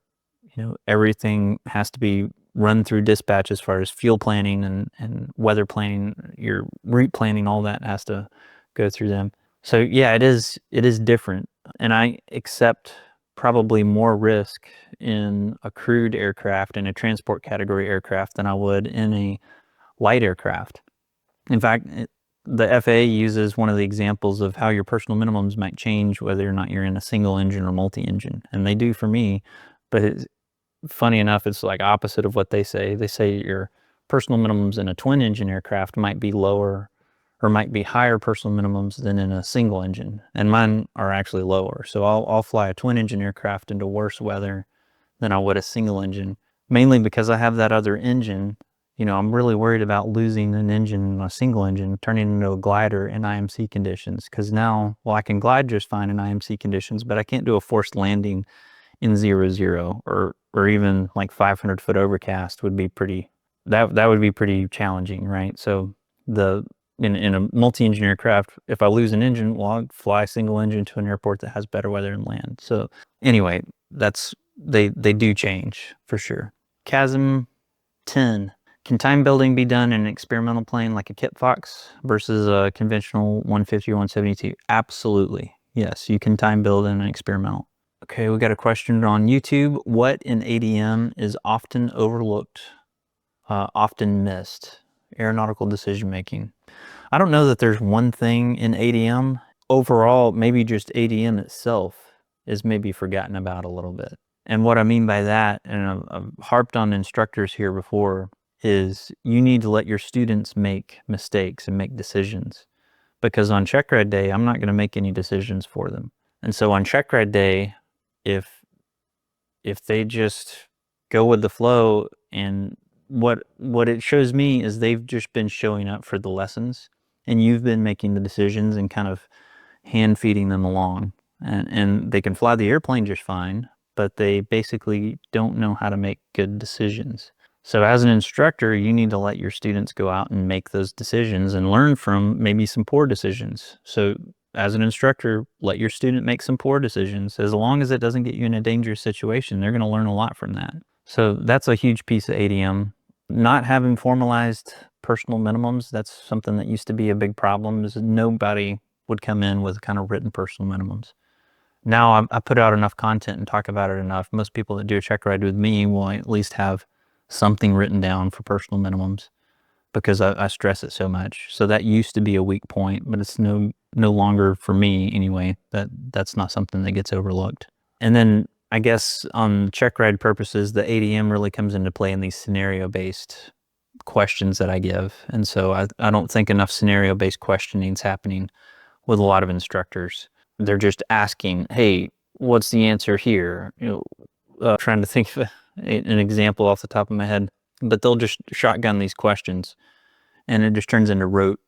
everything has to be run through dispatch as far as fuel planning and weather planning, your route planning, all that has to go through them. So yeah, it is different. And I accept probably more risk in a crewed aircraft and a transport category aircraft than I would in a light aircraft. In fact, the FAA uses one of the examples of how your personal minimums might change whether or not you're in a single engine or multi-engine, and they do for me. But funny enough, it's opposite of what they say. They say your personal minimums in a twin engine aircraft might be lower or might be higher personal minimums than in a single engine, and mine are actually lower. So I'll fly a twin engine aircraft into worse weather than I would a single engine, mainly because I have that other engine. I'm really worried about losing an engine, a single engine, turning into a glider in IMC conditions. Because now, I can glide just fine in IMC conditions, but I can't do a forced landing in 0-0 or even 500-foot overcast would be that would be pretty challenging, right? So in a multi-engine aircraft, if I lose an engine, I'll fly single engine to an airport that has better weather and land. So anyway, they do change for sure. CASM 10. Can time building be done in an experimental plane like a Kit Fox versus a conventional 150 or 172? Absolutely. Yes, you can time build in an experimental. Okay, we got a question on YouTube. What in ADM is often overlooked, often missed? Aeronautical decision making. I don't know that there's one thing in ADM. Overall, maybe just ADM itself is maybe forgotten about a little bit. And what I mean by that, and I've harped on instructors here before, is you need to let your students make mistakes and make decisions. Because on Checkride day, I'm not going to make any decisions for them. And so on Checkride day, if they just go with the flow, and what it shows me is they've just been showing up for the lessons, and you've been making the decisions and kind of hand feeding them along. And they can fly the airplane just fine, but they basically don't know how to make good decisions. So as an instructor, you need to let your students go out and make those decisions and learn from maybe some poor decisions. So as an instructor, let your student make some poor decisions. As long as it doesn't get you in a dangerous situation, they're going to learn a lot from that. So that's a huge piece of ADM. Not having formalized personal minimums, that's something that used to be a big problem, is nobody would come in with kind of written personal minimums. Now I put out enough content and talk about it enough. Most people that do a check ride with me will at least have something written down for personal minimums because I stress it so much. So that used to be a weak point, but it's no longer, for me anyway, that's not something that gets overlooked. And then I guess on check ride purposes, the ADM really comes into play in these scenario-based questions that I give. And so I don't think enough scenario-based questioning is happening with a lot of instructors. They're just asking, hey, what's the answer here? Trying to think of an example off the top of my head, but they'll just shotgun these questions, and it just turns into rote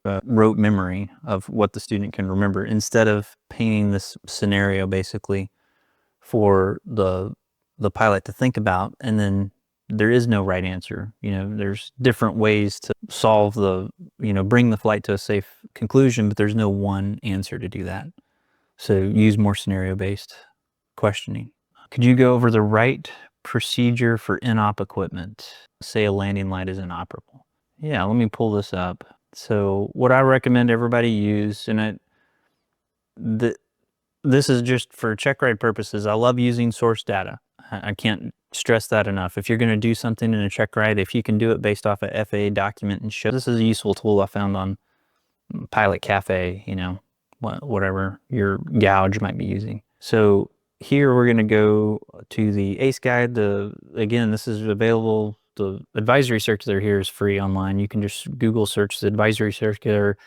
memory of what the student can remember, instead of painting this scenario basically for the pilot to think about. And then there is no right answer. There's different ways to solve bring the flight to a safe conclusion, but there's no one answer to do that. So use more scenario-based questioning. Could you go over the right procedure for inop equipment? Say a landing light is inoperable. Yeah, let me pull this up. So what I recommend everybody use, and this is just for Checkride purposes. I love using source data. I can't stress that enough. If you're going to do something in a Checkride, if you can do it based off a FAA document and show, this is a useful tool I found on Pilot Cafe, whatever your gouge might be using. So here we're going to go to the ACE guide. Again, this is available. The advisory circular here is free online. You can just Google search the advisory circular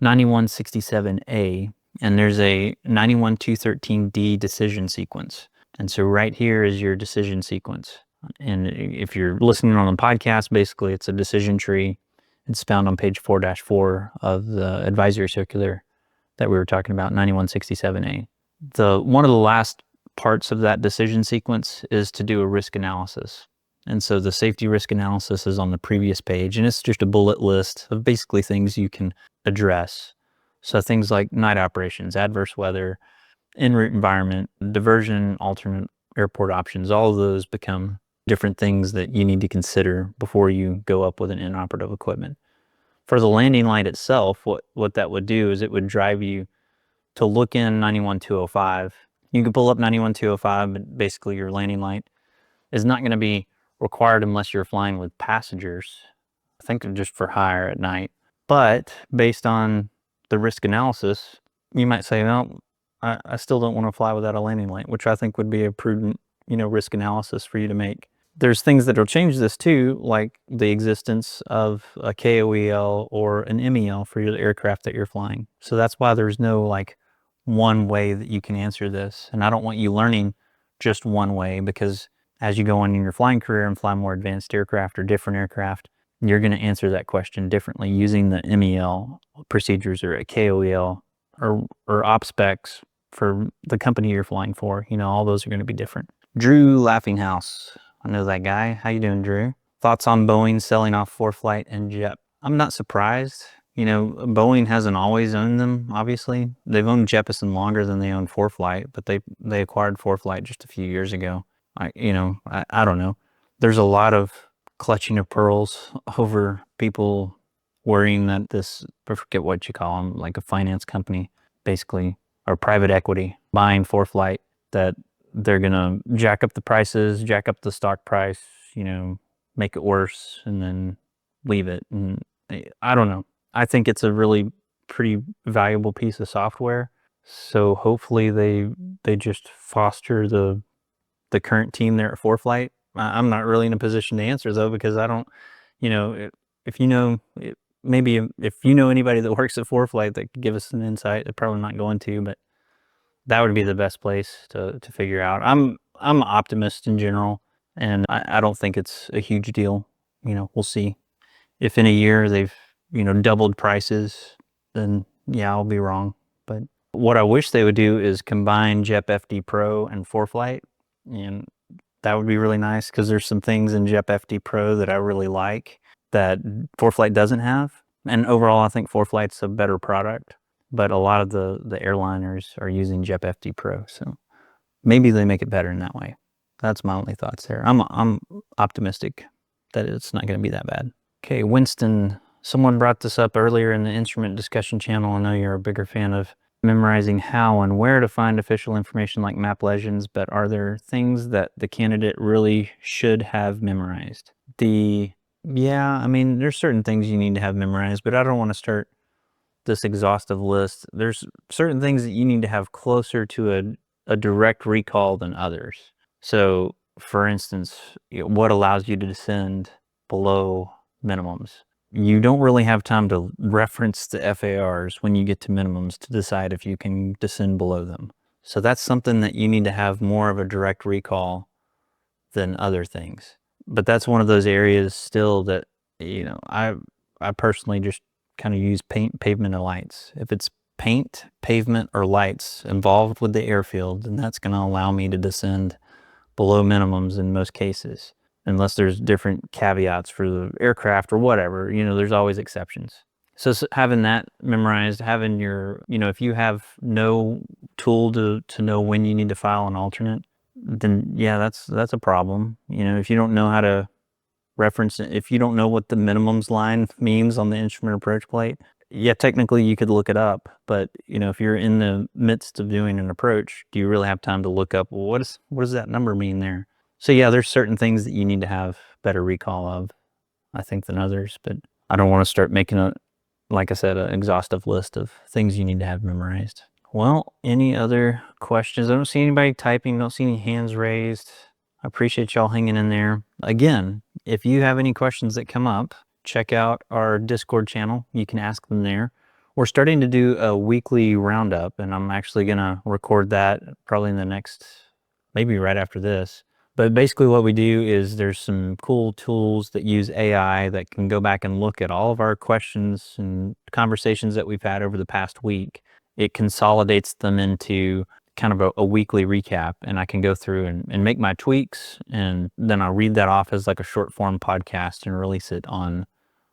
9167A, and there's a 91213D decision sequence. And so right here is your decision sequence. And if you're listening on the podcast, basically it's a decision tree. It's found on page 4-4 of the advisory circular that we were talking about, 9167A. One of the last parts of that decision sequence is to do a risk analysis. And so the safety risk analysis is on the previous page, and it's just a bullet list of basically things you can address. So things like night operations, adverse weather, en route environment, diversion, alternate airport options, all of those become different things that you need to consider before you go up with an inoperative equipment. For the landing light itself, what that would do is it would drive you to look in 91205. You can pull up 91205, but basically your landing light is not going to be required unless you're flying with passengers. I think just for hire at night. But based on the risk analysis, you might say, no, I still don't want to fly without a landing light, which I think would be a prudent, risk analysis for you to make. There's things that will change this too, like the existence of a KOEL or an MEL for your aircraft that you're flying. So that's why there's no one way that you can answer this. And I don't want you learning just one way, because as you go on in your flying career and fly more advanced aircraft or different aircraft, you're going to answer that question differently using the MEL procedures or a KOEL or op specs for the company you're flying for. All those are going to be different. Drew Laughinghouse. I know that guy. How you doing, Drew? Thoughts on Boeing selling off ForeFlight and JEP? I'm not surprised. Boeing hasn't always owned them, obviously. They've owned Jeppesen longer than they owned ForeFlight, but they acquired ForeFlight just a few years ago. I don't know. There's a lot of clutching of pearls over people worrying that I forget what you call them, like a finance company, basically, or private equity buying ForeFlight, that they're going to jack up the prices, jack up the stock price, make it worse, and then leave it. And I don't know. I think it's a really pretty valuable piece of software. So hopefully they just foster the current team there at ForeFlight. I'm not really in a position to answer though, because I don't, if maybe if you know anybody that works at ForeFlight that could give us an insight, they're probably not going to, but that would be the best place to figure out. I'm an optimist in general, and I don't think it's a huge deal. We'll see. If in a year they've, doubled prices, then yeah, I'll be wrong. But what I wish they would do is combine JEP FD Pro and ForeFlight, and that would be really nice, because there's some things in JEP FD Pro that I really like that ForeFlight doesn't have. And overall, I think ForeFlight's a better product, but a lot of the airliners are using JEP FD Pro, so maybe they make it better in that way. That's my only thoughts there. I'm optimistic that it's not going to be that bad. Okay, Winston, someone brought this up earlier in the instrument discussion channel. I know you're a bigger fan of memorizing how and where to find official information like map legends, but are there things that the candidate really should have memorized? Yeah, there's certain things you need to have memorized, but I don't want to start this exhaustive list. There's certain things that you need to have closer to a direct recall than others. So, for instance, what allows you to descend below minimums? You don't really have time to reference the FARs when you get to minimums to decide if you can descend below them. So that's something that you need to have more of a direct recall than other things. But that's one of those areas still that, I personally just kind of use paint, pavement, and lights. If it's paint, pavement, or lights involved with the airfield, then that's going to allow me to descend below minimums in most cases, unless there's different caveats for the aircraft or whatever. There's always exceptions. So having that memorized, having your, if you have no tool to know when you need to file an alternate, then yeah, that's a problem. If you don't know how to reference it, if you don't know what the minimums line means on the instrument approach plate, Yeah, technically you could look it up, but if you're in the midst of doing an approach, do you really have time to look up, well, what does that number mean there? So yeah, there's certain things that you need to have better recall of, I think, than others, but I don't want to start making like I said, an exhaustive list of things you need to have memorized. Well, any other questions? I don't see anybody typing, don't see any hands raised. I appreciate y'all hanging in there. Again, if you have any questions that come up, check out our Discord channel. You can ask them there. We're starting to do a weekly roundup, and I'm actually going to record that probably in the next, maybe right after this. But basically what we do is there's some cool tools that use AI that can go back and look at all of our questions and conversations that we've had over the past week. It consolidates them into kind of a weekly recap, and I can go through and make my tweaks, and then I'll read that off as like a short form podcast and release it on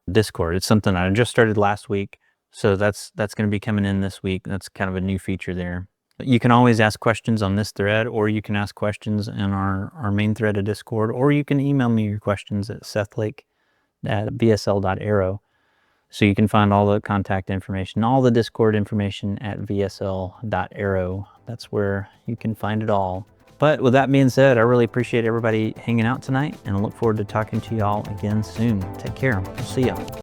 Discord. It's something I just started last week, so that's going to be coming in this week. That's kind of a new feature there. You can always ask questions on this thread, or you can ask questions in our main thread of Discord, or you can email me your questions at sethlake@vsl.aero. So you can find all the contact information, all the Discord information at vsl.aero. That's where you can find it all. But with that being said, I really appreciate everybody hanging out tonight, and I look forward to talking to y'all again soon. Take care. We'll see ya.